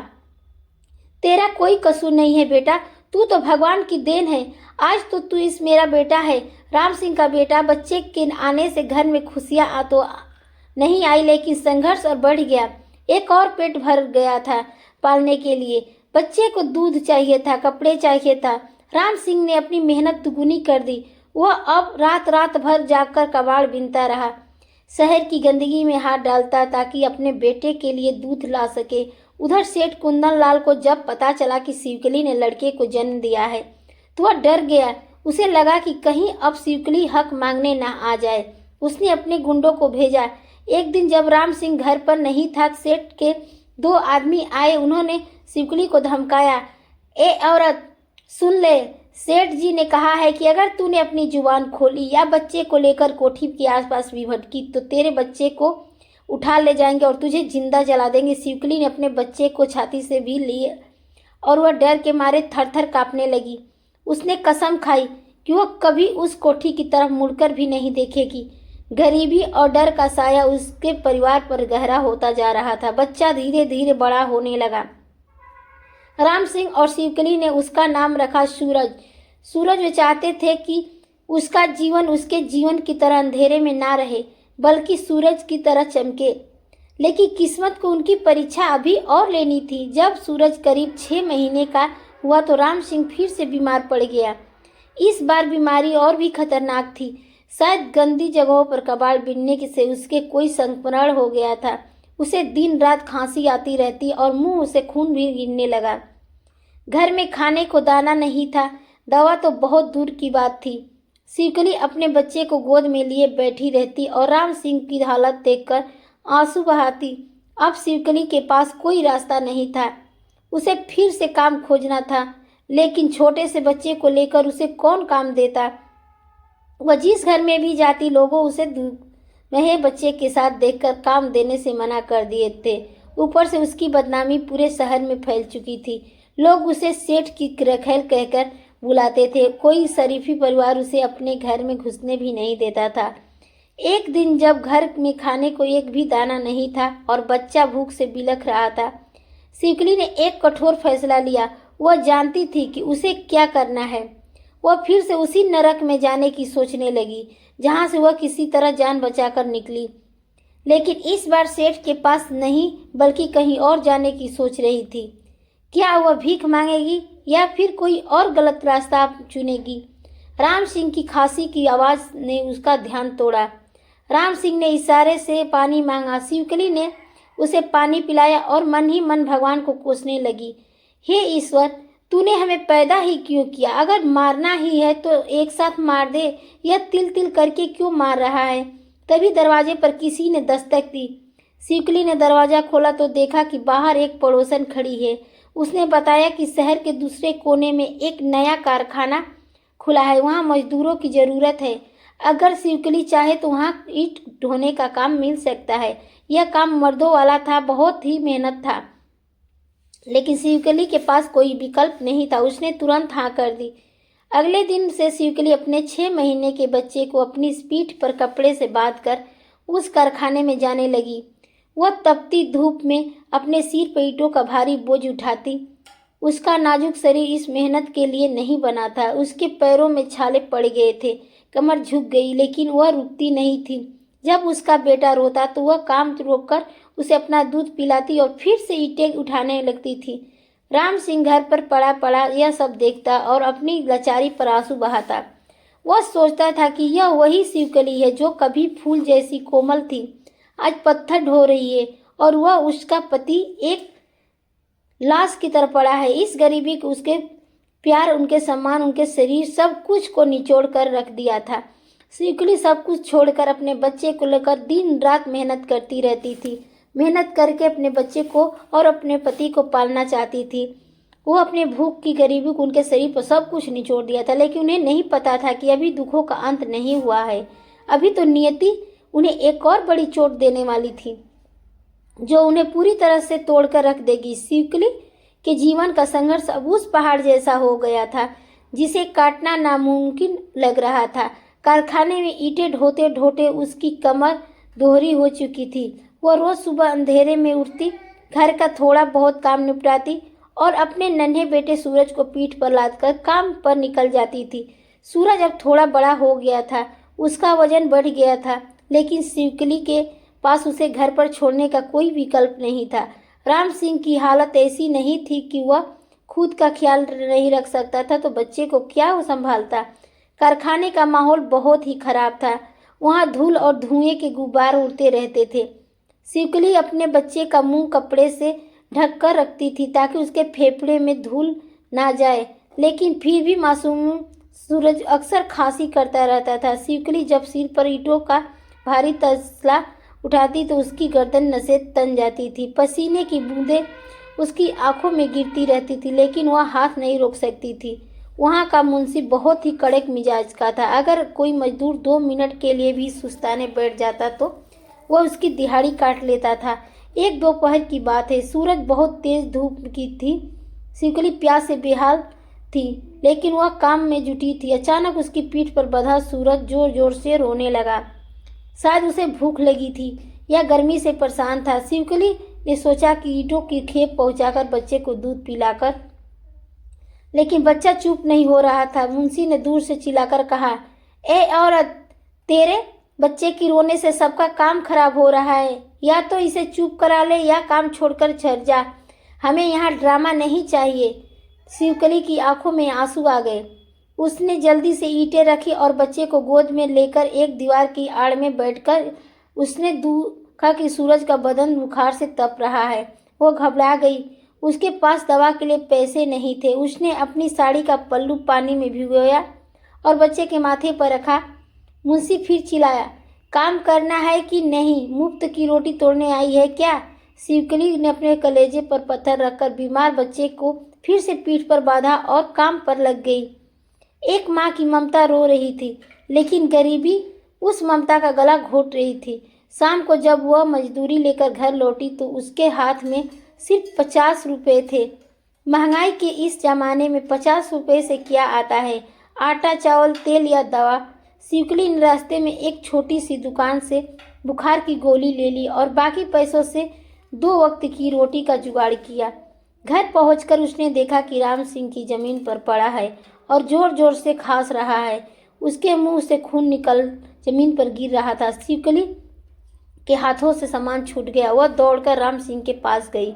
तेरा कोई कसूर नहीं है बेटा, तू तो भगवान की देन है। आज तो तू इस मेरा बेटा है, राम सिंह का बेटा। बच्चे के आने से घर में खुशियां आ तो नहीं आई, लेकिन संघर्ष और बढ़ गया। एक और पेट भर गया था पालने के लिए। बच्चे को दूध चाहिए था, कपड़े चाहिए था। राम सिंह ने अपनी मेहनत दुगुनी कर दी। वह अब रात रात भर जागकर कबाड़ बीनता रहा। शहर की गंदगी में हाथ डालता ताकि अपने बेटे के लिए दूध ला सके। उधर सेठ कुंदन लाल को जब पता चला कि शिवकली ने लड़के को जन्म दिया है, तो वह डर गया। उसे लगा कि कहीं अब शिवकली हक मांगने ना आ जाए। उसने अपने गुंडों को भेजा। एक दिन जब राम सिंह घर पर नहीं था, सेठ के 2 आदमी आए। उन्होंने शिवकली को धमकाया, ए औरत सुन ले, सेठ जी ने कहा है कि अगर तूने अपनी जुबान खोली या बच्चे को लेकर कोठी के आसपास भी भटकी तो तेरे बच्चे को उठा ले जाएंगे और तुझे जिंदा जला देंगे। शिवकली ने अपने बच्चे को छाती से भी लिए और वह डर के मारे थर थर कांपने लगी। उसने कसम खाई कि वह कभी उस कोठी की तरफ मुड़कर भी नहीं देखेगी। गरीबी और डर का साया उसके परिवार पर गहरा होता जा रहा था। बच्चा धीरे धीरे बड़ा होने लगा। राम सिंह और शिवकली ने उसका नाम रखा सूरज। सूरज वे चाहते थे कि उसका जीवन उसके जीवन की तरह अंधेरे में ना रहे, बल्कि सूरज की तरह चमके। लेकिन किस्मत को उनकी परीक्षा अभी और लेनी थी। जब सूरज करीब 6 महीने का हुआ तो राम सिंह फिर से बीमार पड़ गया। इस बार बीमारी और भी खतरनाक थी। शायद गंदी जगहों पर कबाड़ बिनने से उसके कोई संक्रमण हो गया था। उसे दिन रात खांसी आती रहती और मुंह से खून भी गिरने लगा। घर में खाने को दाना नहीं था, दवा तो बहुत दूर की बात थी। शिवकली अपने बच्चे को गोद में लिए बैठी रहती और राम सिंह की हालत देखकर आंसू बहाती। अब शिवकली के पास कोई रास्ता नहीं था। उसे फिर से काम खोजना था, लेकिन छोटे से बच्चे को लेकर उसे कौन काम देता। वह जिस घर में भी जाती, लोगों उसे नए बच्चे के साथ देखकर काम देने से मना कर दिए थे। ऊपर से उसकी बदनामी पूरे शहर में फैल चुकी थी। लोग उसे सेठ की रखेल कहकर बुलाते थे। कोई शरीफी परिवार उसे अपने घर में घुसने भी नहीं देता था। एक दिन जब घर में खाने को एक भी दाना नहीं था और बच्चा भूख से बिलख रहा था, शिवकली ने एक कठोर फैसला लिया। वह जानती थी कि उसे क्या करना है। वह फिर से उसी नरक में जाने की सोचने लगी जहां से वह किसी तरह जान बचाकर निकली। लेकिन इस बार सेठ के पास नहीं, बल्कि कहीं और जाने की सोच रही थी। क्या वह भीख मांगेगी या फिर कोई और गलत रास्ता चुनेगी? राम सिंह की खांसी की आवाज ने उसका ध्यान तोड़ा। राम सिंह ने इशारे से पानी मांगा। शिवकली ने उसे पानी पिलाया और मन ही मन भगवान को कोसने लगी, हे ईश्वर, तूने हमें पैदा ही क्यों किया? अगर मारना ही है तो एक साथ मार दे, यह तिल तिल करके क्यों मार रहा है? तभी दरवाजे पर किसी ने दस्तक दी। शिवकली ने दरवाजा खोला तो देखा कि बाहर एक पड़ोसन खड़ी है। उसने बताया कि शहर के दूसरे कोने में एक नया कारखाना खुला है, वहाँ मजदूरों की ज़रूरत है। अगर शिवकली चाहे तो वहाँ ईंट ढोने का काम मिल सकता है। यह काम मर्दों वाला था, बहुत ही मेहनत था, लेकिन शिवकली के पास कोई विकल्प नहीं था। उसने तुरंत हाँ कर दी। अगले दिन से शिवकली अपने 6 महीने के बच्चे को अपनी पीठ पर कपड़े से बांधकर उस कारखाने में जाने लगी। वह तपती धूप में अपने सिर पर ईंटों का भारी बोझ उठाती। उसका नाजुक शरीर इस मेहनत के लिए नहीं बना था। उसके पैरों में छाले पड़ गए थे, कमर झुक गई, लेकिन वह रुकती नहीं थी। जब उसका बेटा रोता तो वह काम रोककर उसे अपना दूध पिलाती और फिर से ईंटें उठाने लगती थी। राम सिंह घर पर पड़ा पड़ा यह सब देखता और अपनी लाचारी पर आंसू बहाता। वह सोचता था कि यह वही शिवकली है जो कभी फूल जैसी कोमल थी, आज पत्थर ढो रही है, और वह उसका पति एक लाश की तरह पड़ा है। इस गरीबी को उसके प्यार, उनके सम्मान, उनके शरीर, सब कुछ को निचोड़ कर रख दिया था। शिवकली सब कुछ छोड़कर अपने बच्चे को लेकर दिन रात मेहनत करती रहती थी। मेहनत करके अपने बच्चे को और अपने पति को पालना चाहती थी। वो अपने भूख की गरीबी को उनके शरीर पर सब कुछ निचोड़ दिया था, लेकिन उन्हें नहीं पता था कि अभी दुखों का अंत नहीं हुआ है। अभी तो नियति उन्हें एक और बड़ी चोट देने वाली थी जो उन्हें पूरी तरह से तोड़कर रख देगी। शिवकली के जीवन का संघर्ष अब उस पहाड़ जैसा हो गया था जिसे काटना नामुमकिन लग रहा था। कारखाने में ईंटें ढोते ढोते उसकी कमर दोहरी हो चुकी थी। वह रोज सुबह अंधेरे में उठती, घर का थोड़ा बहुत काम निपटाती और अपने नन्हे बेटे सूरज को पीठ पर लादकर काम पर निकल जाती थी। सूरज अब थोड़ा बड़ा हो गया था, उसका वजन बढ़ गया था, लेकिन शिवकली के पास उसे घर पर छोड़ने का कोई विकल्प नहीं था। राम सिंह की हालत ऐसी नहीं थी कि वह खुद का ख्याल नहीं रख सकता था तो बच्चे को क्या वो संभालता। कारखाने का माहौल बहुत ही खराब था, वहाँ धूल और धुएं के गुब्बार उड़ते रहते थे। शिवकली अपने बच्चे का मुंह कपड़े से ढक कर रखती थी ताकि उसके फेफड़े में धूल ना जाए, लेकिन फिर भी मासूम सूरज अक्सर खांसी करता रहता था। शिवकली जब सिर पर ईंटों का भारी तसला उठाती तो उसकी गर्दन नसें तन जाती थी। पसीने की बूंदें उसकी आंखों में गिरती रहती थी, लेकिन वह हाथ नहीं रोक सकती थी। वहाँ का मुंशी बहुत ही कड़क मिजाज का था। अगर कोई मजदूर 2 मिनट के लिए भी सुस्ताने बैठ जाता तो वह उसकी दिहाड़ी काट लेता था। एक दोपहर की बात है, सूरज बहुत तेज धूप की थी। शिवकली प्यास से बेहाल थी, लेकिन वह काम में जुटी थी। अचानक उसकी पीठ पर बंधा सूरज जोर जोर से रोने लगा। शायद उसे भूख लगी थी या गर्मी से परेशान था। शिवकली ने सोचा कि ईंटों की खेप पहुंचाकर बच्चे को दूध पिलाकर, लेकिन बच्चा चुप नहीं हो रहा था। मुंशी ने दूर से चिल्लाकर कहा, ए औरत, तेरे बच्चे की रोने से सबका काम खराब हो रहा है, या तो इसे चुप करा ले या काम छोड़कर चल जा, हमें यहाँ ड्रामा नहीं चाहिए। शिवकली की आंखों में आंसू आ गए। उसने जल्दी से ईंटें रखी और बच्चे को गोद में लेकर एक दीवार की आड़ में बैठकर उसने देखा कि सूरज का बदन बुखार से तप रहा है। वो घबरा गई। उसके पास दवा के लिए पैसे नहीं थे। उसने अपनी साड़ी का पल्लू पानी में भिगोया और बच्चे के माथे पर रखा। मुंशी फिर चिल्लाया, काम करना है कि नहीं? मुफ्त की रोटी तोड़ने आई है क्या? शिवकली ने अपने कलेजे पर पत्थर रखकर बीमार बच्चे को फिर से पीठ पर बांधा और काम पर लग गई। एक माँ की ममता रो रही थी, लेकिन गरीबी उस ममता का गला घोट रही थी। शाम को जब वह मजदूरी लेकर घर लौटी तो उसके हाथ में सिर्फ 50 रुपये थे। महंगाई के इस जमाने में 50 रुपये से क्या आता है? आटा, चावल, तेल या दवा। शिवकली ने रास्ते में एक छोटी सी दुकान से बुखार की गोली ले ली और बाकी पैसों से 2 वक्त की रोटी का जुगाड़ किया। घर पहुंचकर उसने देखा कि राम सिंह की जमीन पर पड़ा है और जोर जोर से खांस रहा है। उसके मुंह से खून निकल जमीन पर गिर रहा था। शिवकली के हाथों से सामान छूट गया। वह दौड़कर राम सिंह के पास गई।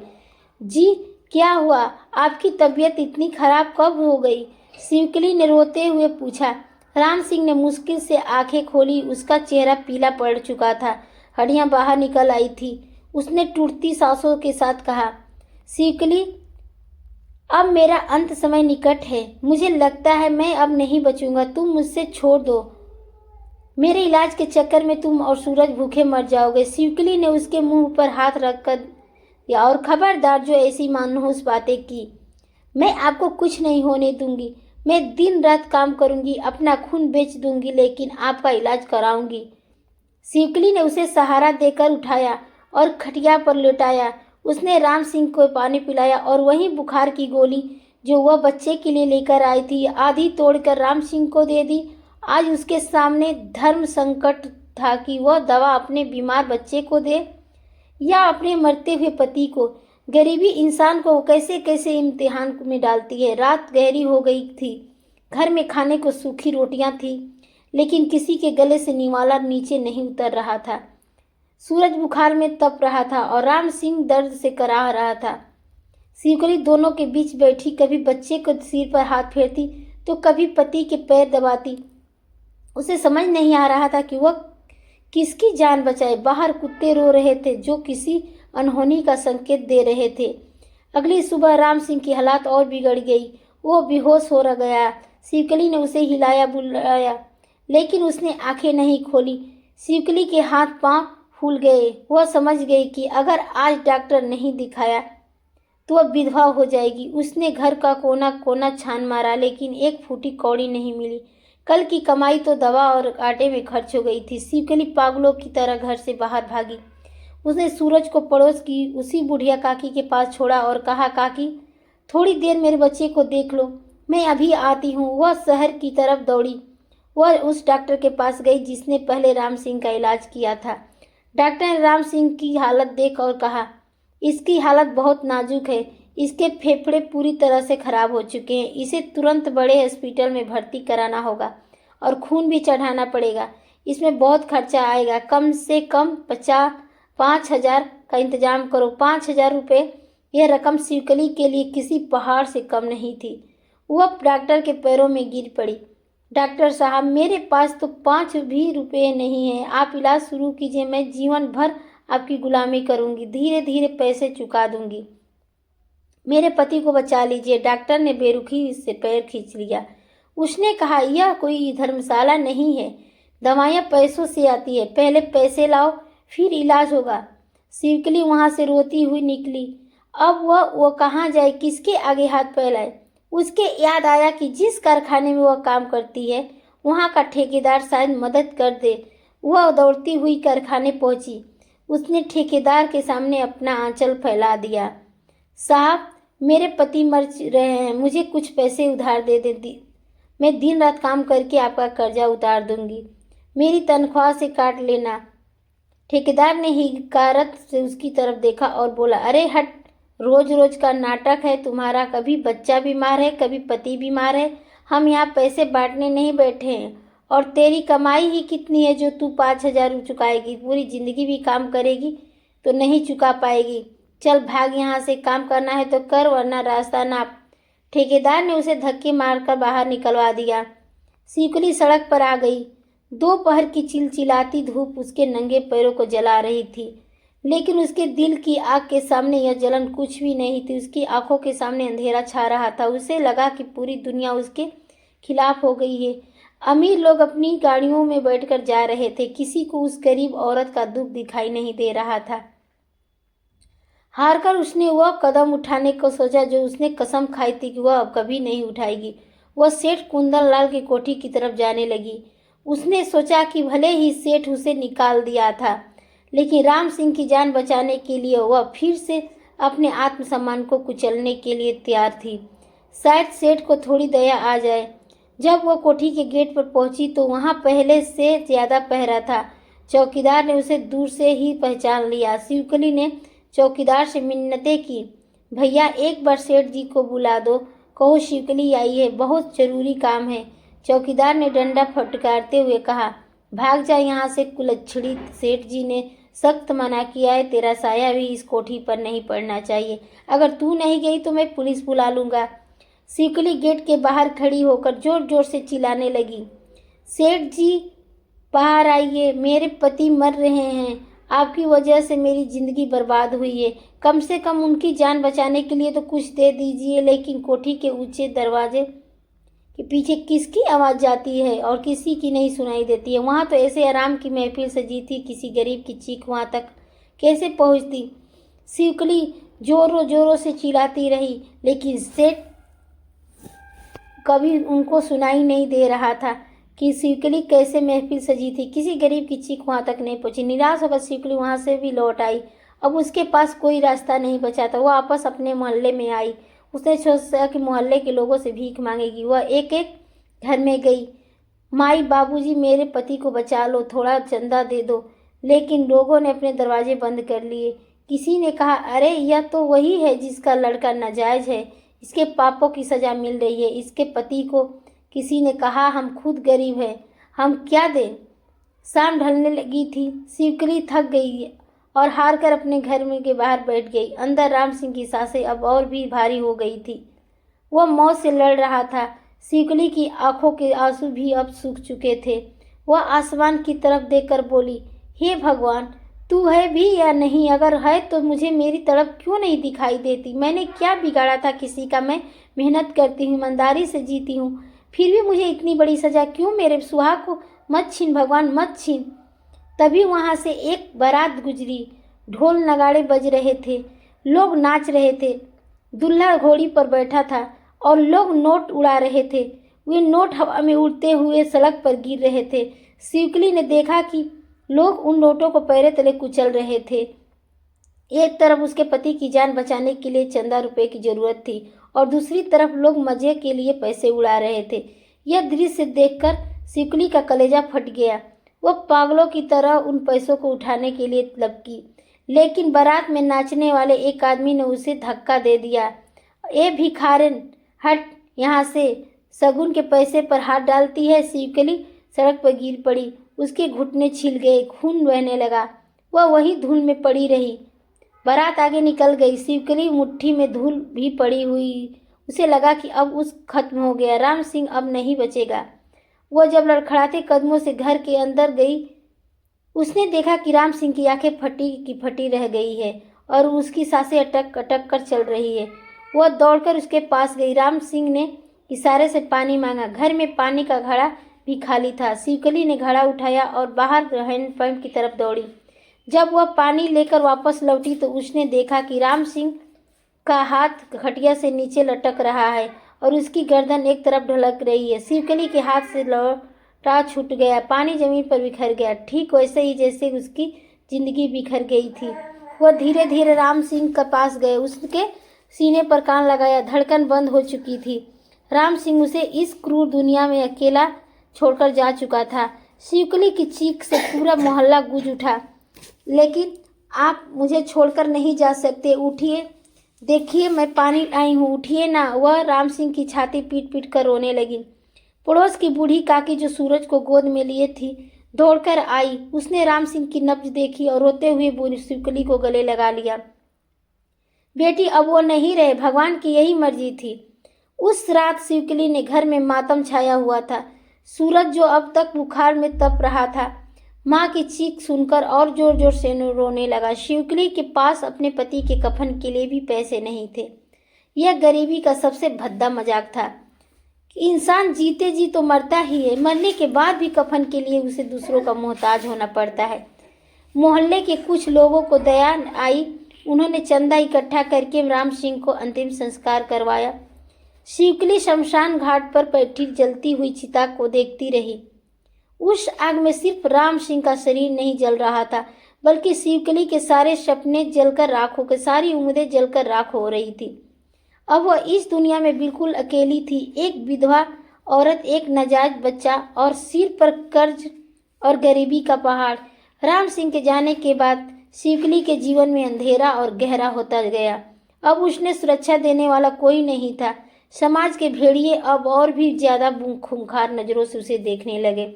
जी, क्या हुआ? आपकी तबीयत इतनी खराब कब हो गई? शिवकली ने रोते हुए पूछा। राम सिंह ने मुश्किल से आंखें खोली। उसका चेहरा पीला पड़ चुका था, हड्डियां बाहर निकल आई थी। उसने टूटती सांसों के साथ कहा, शिवकली, अब मेरा अंत समय निकट है। मुझे लगता है मैं अब नहीं बचूंगा। तुम मुझसे छोड़ दो। मेरे इलाज के चक्कर में तुम और सूरज भूखे मर जाओगे। शिवकली ने उसके मुंह पर हाथ रखकर दिया, और खबरदार जो ऐसी मनहूस बातें की, मैं आपको कुछ नहीं होने दूंगी। मैं दिन रात काम करूंगी, अपना खून बेच दूंगी, लेकिन आपका इलाज कराऊंगी। शिवकली ने उसे सहारा देकर उठाया और खटिया पर लेटाया। उसने राम सिंह को पानी पिलाया और वही बुखार की गोली जो वह बच्चे के लिए लेकर आई थी, आधी तोड़कर राम सिंह को दे दी। आज उसके सामने धर्म संकट था कि वह दवा अपने बीमार बच्चे को दे या अपने मरते हुए पति को। गरीबी इंसान को कैसे कैसे इम्तिहान में डालती है। रात गहरी हो गई थी। घर में खाने को सूखी रोटियां थी, लेकिन किसी के गले से निवाला नीचे नहीं उतर रहा था। सूरज बुखार में तप रहा था और राम सिंह दर्द से कराह रहा था। शिवकली दोनों के बीच बैठी, कभी बच्चे को सिर पर हाथ फेरती तो कभी पति के पैर दबाती। उसे समझ नहीं आ रहा था कि वह किसकी जान बचाए। बाहर कुत्ते रो रहे थे जो किसी अनहोनी का संकेत दे रहे थे। अगली सुबह राम सिंह की हालत और बिगड़ गई। वो बेहोश हो गया। शिवकली ने उसे हिलाया बुलाया, लेकिन उसने आंखें नहीं खोली। शिवकली के हाथ पांव फूल गए। वह समझ गई कि अगर आज डॉक्टर नहीं दिखाया तो वह विधवा हो जाएगी। उसने घर का कोना कोना छान मारा, लेकिन एक फूटी कौड़ी नहीं मिली। कल की कमाई तो दवा और आटे में खर्च हो गई थी। शिवकली पागलों की तरह घर से बाहर भागी। उसने सूरज को पड़ोस की उसी बुढ़िया काकी के पास छोड़ा और कहा, काकी, थोड़ी देर मेरे बच्चे को देख लो, मैं अभी आती हूँ। वह शहर की तरफ दौड़ी। वह उस डॉक्टर के पास गई जिसने पहले राम सिंह का इलाज किया था। डॉक्टर ने राम सिंह की हालत देख और कहा, इसकी हालत बहुत नाजुक है। इसके फेफड़े पूरी तरह से खराब हो चुके हैं। इसे तुरंत बड़े हॉस्पिटल में भर्ती कराना होगा और खून भी चढ़ाना पड़ेगा। इसमें बहुत खर्चा आएगा। कम से कम 5,000 का इंतजाम करो। 5,000 रुपये, यह रकम शिवकली के लिए किसी पहाड़ से कम नहीं थी। वह डॉक्टर के पैरों में गिर पड़ी। डॉक्टर साहब, मेरे पास तो 5 भी रुपये नहीं है। आप इलाज शुरू कीजिए। मैं जीवन भर आपकी गुलामी करूंगी, धीरे धीरे पैसे चुका दूंगी। मेरे पति को बचा लीजिए। डॉक्टर ने बेरुखी से पैर खींच लिया। उसने कहा, यह कोई धर्मशाला नहीं है। दवाइयाँ पैसों से आती है। पहले पैसे लाओ, फिर इलाज होगा। शिवकली वहाँ से रोती हुई निकली। अब वह कहाँ जाए, किसके आगे हाथ फैलाए। उसके याद आया कि जिस कारखाने में वह काम करती है, वहाँ का ठेकेदार शायद मदद कर दे। वह दौड़ती हुई कारखाने पहुंची। उसने ठेकेदार के सामने अपना आंचल फैला दिया। साहब, मेरे पति मर रहे हैं, मुझे कुछ पैसे उधार दे देती। मैं दिन रात काम करके आपका कर्जा उतार दूंगी। मेरी तनख्वाह से काट लेना। ठेकेदार ने हिकारत से उसकी तरफ देखा और बोला, अरे हट, रोज रोज का नाटक है तुम्हारा। कभी बच्चा बीमार है, कभी पति बीमार है। हम यहाँ पैसे बांटने नहीं बैठे हैं। और तेरी कमाई ही कितनी है जो तू 5,000 चुकाएगी? पूरी जिंदगी भी काम करेगी तो नहीं चुका पाएगी। चल भाग यहाँ से। काम करना है तो कर, वरना रास्ता नाप। ठेकेदार ने उसे धक्के मारकर बाहर निकलवा दिया। शिवकली सड़क पर आ गई। दोपहर की चिलचिलाती धूप उसके नंगे पैरों को जला रही थी, लेकिन उसके दिल की आग के सामने यह जलन कुछ भी नहीं थी। उसकी आंखों के सामने अंधेरा छा रहा था। उसे लगा कि पूरी दुनिया उसके खिलाफ हो गई है। अमीर लोग अपनी गाड़ियों में बैठकर जा रहे थे। किसी को उस गरीब औरत का दुख दिखाई नहीं दे रहा था। हारकर उसने वह कदम उठाने को सोचा जो उसने कसम खाई थी कि वह अब कभी नहीं उठाएगी। वह सेठ कुंदन लाल की कोठी की तरफ जाने लगी। उसने सोचा कि भले ही सेठ उसे निकाल दिया था, लेकिन राम सिंह की जान बचाने के लिए वह फिर से अपने आत्मसम्मान को कुचलने के लिए तैयार थी। शायद सेठ को थोड़ी दया आ जाए। जब वह कोठी के गेट पर पहुंची तो वहां पहले से ज्यादा पहरा था। चौकीदार ने उसे दूर से ही पहचान लिया। शिवकली ने चौकीदार से मिन्नतें की, भैया एक बार सेठ जी को बुला दो, कहो शिवकली आई है, बहुत जरूरी काम है। चौकीदार ने डंडा फटकारते हुए कहा, भाग जा यहाँ से कुलच्छड़ी। सेठ जी ने सख्त मना किया है। तेरा साया भी इस कोठी पर नहीं पड़ना चाहिए। अगर तू नहीं गई तो मैं पुलिस बुला लूंगा। शिवकली गेट के बाहर खड़ी होकर जोर जोर से चिल्लाने लगी, सेठ जी बाहर आइए, मेरे पति मर रहे हैं, आपकी वजह से मेरी जिंदगी बर्बाद हुई है, कम से कम उनकी जान बचाने के लिए तो कुछ दे दीजिए। लेकिन कोठी के ऊंचे दरवाजे के पीछे किसकी आवाज़ जाती है और किसी की नहीं सुनाई देती है। वहाँ तो ऐसे आराम की महफिल सजी थी, किसी गरीब की चीख वहाँ तक कैसे पहुँचती। शिवकली जोरों जोरों से चिल्लाती रही, लेकिन सेठ कभी उनको सुनाई नहीं दे रहा था कि शिवकली कैसे महफिल सजी थी। किसी गरीब की चीख वहाँ तक नहीं पहुँची। निराश होकर शिवकली वहाँ से भी लौट आई। अब उसके पास कोई रास्ता नहीं बचा था। वह वापस अपने मोहल्ले में आई। उसने सोचा कि मोहल्ले के लोगों से भीख मांगेगी। वह एक एक घर में गई। माई, बाबूजी, मेरे पति को बचा लो, थोड़ा चंदा दे दो। लेकिन लोगों ने अपने दरवाजे बंद कर लिए। किसी ने कहा, अरे यह तो वही है जिसका लड़का नाजायज है, इसके पापों की सज़ा मिल रही है इसके पति को। किसी ने कहा, हम खुद गरीब हैं, हम क्या दें। शाम ढलने लगी थी। शिवकली थक गई और हार कर अपने घर में के बाहर बैठ गई। अंदर राम सिंह की सांसें अब और भी भारी हो गई थी। वह मौत से लड़ रहा था। शिवकली की आंखों के आंसू भी अब सूख चुके थे। वह आसमान की तरफ देखकर बोली, हे भगवान, तू है भी या नहीं? अगर है तो मुझे मेरी तरफ क्यों नहीं दिखाई देती? मैंने क्या बिगाड़ा था किसी का? मैं मेहनत करती हूँ, ईमानदारी से जीती हूँ, फिर भी मुझे इतनी बड़ी सज़ा क्यों? मेरे सुहाग को मत छीन भगवान, मत छीन। तभी वहाँ से एक बारात गुजरी। ढोल नगाड़े बज रहे थे, लोग नाच रहे थे। दूल्हा घोड़ी पर बैठा था और लोग नोट उड़ा रहे थे। वे नोट हवा में उड़ते हुए सड़क पर गिर रहे थे। शिवकली ने देखा कि लोग उन नोटों को पैरों तले कुचल रहे थे। एक तरफ उसके पति की जान बचाने के लिए चंदा रुपए की जरूरत थी और दूसरी तरफ लोग मजे के लिए पैसे उड़ा रहे थे। यह दृश्य देखकर शिवकली का कलेजा फट गया। वह पागलों की तरह उन पैसों को उठाने के लिए लपकी, लेकिन बारात में नाचने वाले एक आदमी ने उसे धक्का दे दिया। ए भिखारिन, हट यहाँ से, शगुन के पैसे पर हाथ डालती है। शिवकली सड़क पर गिर पड़ी। उसके घुटने छिल गए, खून बहने लगा। वह वही धूल में पड़ी रही। बारात आगे निकल गई। शिवकली मुट्ठी में धूल भी पड़ी हुई। उसे लगा कि अब उस खत्म हो गया, राम सिंह अब नहीं बचेगा। वह जब लड़खड़ाते कदमों से घर के अंदर गई, उसने देखा कि राम सिंह की आंखें फटी की फटी रह गई है और उसकी सांसें अटक अटक कर चल रही है। वह दौड़कर उसके पास गई। राम सिंह ने इशारे से पानी मांगा। घर में पानी का घड़ा भी खाली था। शिवकली ने घड़ा उठाया और बाहर हैंडपंप की तरफ दौड़ी। जब वह पानी लेकर वापस लौटी तो उसने देखा कि राम सिंह का हाथ खटिया से नीचे लटक रहा है और उसकी गर्दन एक तरफ ढलक रही है। शिवकली के हाथ से लौटा छूट गया, पानी जमीन पर बिखर गया, ठीक वैसे ही जैसे उसकी जिंदगी बिखर गई थी। वह धीरे धीरे राम सिंह के पास गए, उसके सीने पर कान लगाया। धड़कन बंद हो चुकी थी। राम सिंह उसे इस क्रूर दुनिया में अकेला छोड़कर जा चुका था। शिवकली की चीख से पूरा मोहल्ला गूंज उठा। लेकिन आप मुझे छोड़कर नहीं जा सकते, उठिए, देखिए मैं पानी आई हूँ, उठिए ना। वह राम सिंह की छाती पीट पीट कर रोने लगी। पड़ोस की बूढ़ी काकी जो सूरज को गोद में लिए थी दौड़कर आई। उसने राम सिंह की नब्ज देखी और रोते हुए बूढ़ी शिवकली को गले लगा लिया। बेटी, अब वो नहीं रहे, भगवान की यही मर्जी थी। उस रात शिवकली ने घर में मातम छाया हुआ था। सूरज जो अब तक बुखार में तप रहा था, माँ की चीख सुनकर और जोर जोर से रोने लगा। शिवकली के पास अपने पति के कफन के लिए भी पैसे नहीं थे। यह गरीबी का सबसे भद्दा मजाक था कि इंसान जीते जी तो मरता ही है, मरने के बाद भी कफन के लिए उसे दूसरों का मोहताज होना पड़ता है। मोहल्ले के कुछ लोगों को दया आई। उन्होंने चंदा इकट्ठा करके राम सिंह को अंतिम संस्कार करवाया। शिवकली शमशान घाट पर बैठी जलती हुई चिता को देखती रही। उस आग में सिर्फ राम सिंह का शरीर नहीं जल रहा था, बल्कि शिवकली के सारे सपने जलकर राख होकर, सारी उम्मीदें जलकर राख हो रही थी। अब वह इस दुनिया में बिल्कुल अकेली थी। एक विधवा औरत, एक नाजायज बच्चा और सिर पर कर्ज और गरीबी का पहाड़। राम सिंह के जाने के बाद शिवकली के जीवन में अंधेरा और गहरा होता गया। अब उसने सुरक्षा देने वाला कोई नहीं था। समाज के भेड़िए अब और भी ज्यादा खूंखार नजरों से उसे देखने लगे।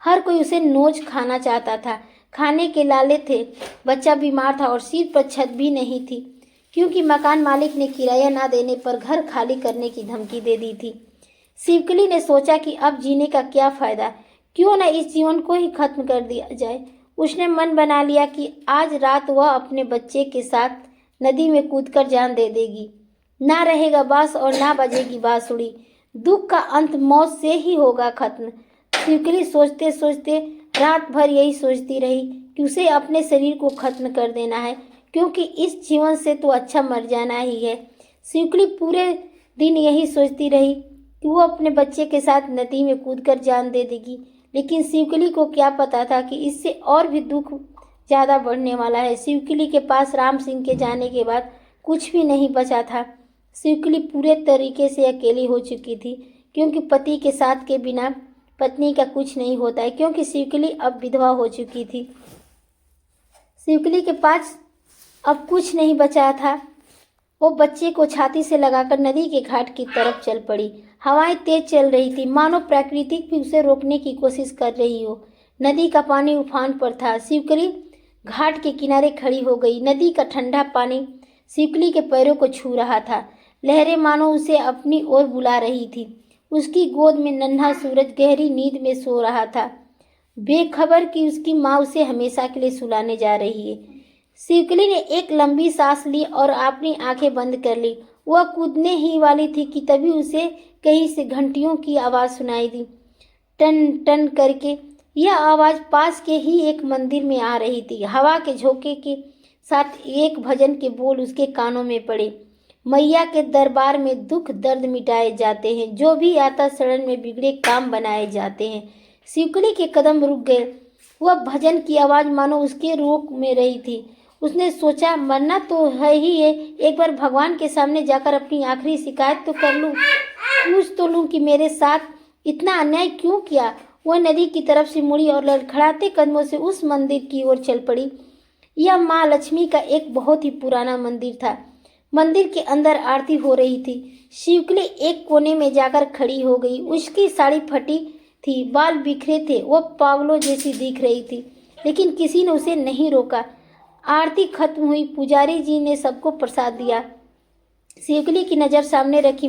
हर कोई उसे नोच खाना चाहता था। खाने के लाले थे, बच्चा बीमार था और सिर पर छत भी नहीं थी, क्योंकि मकान मालिक ने किराया ना देने पर घर खाली करने की धमकी दे दी थी। शिवकली ने सोचा कि अब जीने का क्या फायदा, क्यों न इस जीवन को ही खत्म कर दिया जाए। उसने मन बना लिया कि आज रात वह अपने बच्चे के साथ नदी में कूदकर जान दे देगी। ना रहेगा बांस और ना बजेगी बांसुरी, दुख का अंत मौत से ही होगा खत्म। शिवकली सोचते सोचते रात भर यही सोचती रही कि उसे अपने शरीर को खत्म कर देना है, क्योंकि इस जीवन से तो अच्छा मर जाना ही है। शिवकली पूरे दिन यही सोचती रही कि वो अपने बच्चे के साथ नदी में कूदकर जान दे देगी, लेकिन शिवकली को क्या पता था कि इससे और भी दुख ज़्यादा बढ़ने वाला है। शिवकली के पास राम सिंह के जाने के बाद कुछ भी नहीं बचा था। शिवकली पूरे तरीके से अकेली हो चुकी थी, क्योंकि पति के साथ के बिना पत्नी का कुछ नहीं होता है, क्योंकि शिवकली अब विधवा हो चुकी थी। शिवकली के पास अब कुछ नहीं बचा था। वो बच्चे को छाती से लगाकर नदी के घाट की तरफ चल पड़ी। हवाएं तेज चल रही थी, मानो प्रकृति भी उसे रोकने की कोशिश कर रही हो। नदी का पानी उफान पर था। शिवकली घाट के किनारे खड़ी हो गई। नदी का ठंडा पानी शिवकली के पैरों को छू रहा था। लहरें मानो उसे अपनी ओर बुला रही थी। उसकी गोद में नन्हा सूरज गहरी नींद में सो रहा था, बेखबर कि उसकी माँ उसे हमेशा के लिए सुलाने जा रही है। शिवकली ने एक लंबी सांस ली और अपनी आंखें बंद कर ली। वह कूदने ही वाली थी कि तभी उसे कहीं से घंटियों की आवाज़ सुनाई दी, टन टन करके। यह आवाज़ पास के ही एक मंदिर में आ रही थी। हवा के झोंके के साथ एक भजन के बोल उसके कानों में पड़े। मैया के दरबार में दुख दर्द मिटाए जाते हैं, जो भी आता शरण में बिगड़े काम बनाए जाते हैं। शिवकली के कदम रुक गए। वह भजन की आवाज़ मानो उसके रोक में रही थी। उसने सोचा, मरना तो है ही है, एक बार भगवान के सामने जाकर अपनी आखिरी शिकायत तो कर लूं, पूछ तो लूं कि मेरे साथ इतना अन्याय क्यों किया। वह नदी की तरफ से मुड़ी और लड़खड़ाते कदमों से उस मंदिर की ओर चल पड़ी। यह माँ लक्ष्मी का एक बहुत ही पुराना मंदिर था। मंदिर के अंदर आरती हो रही थी। शिवकली एक कोने में जाकर खड़ी हो गई। उसकी साड़ी फटी थी, बाल बिखरे थे, वह पागलों जैसी दिख रही थी, लेकिन किसी ने उसे नहीं रोका। आरती खत्म हुई। पुजारी जी ने सबको प्रसाद दिया। शिवकली की नज़र सामने रखी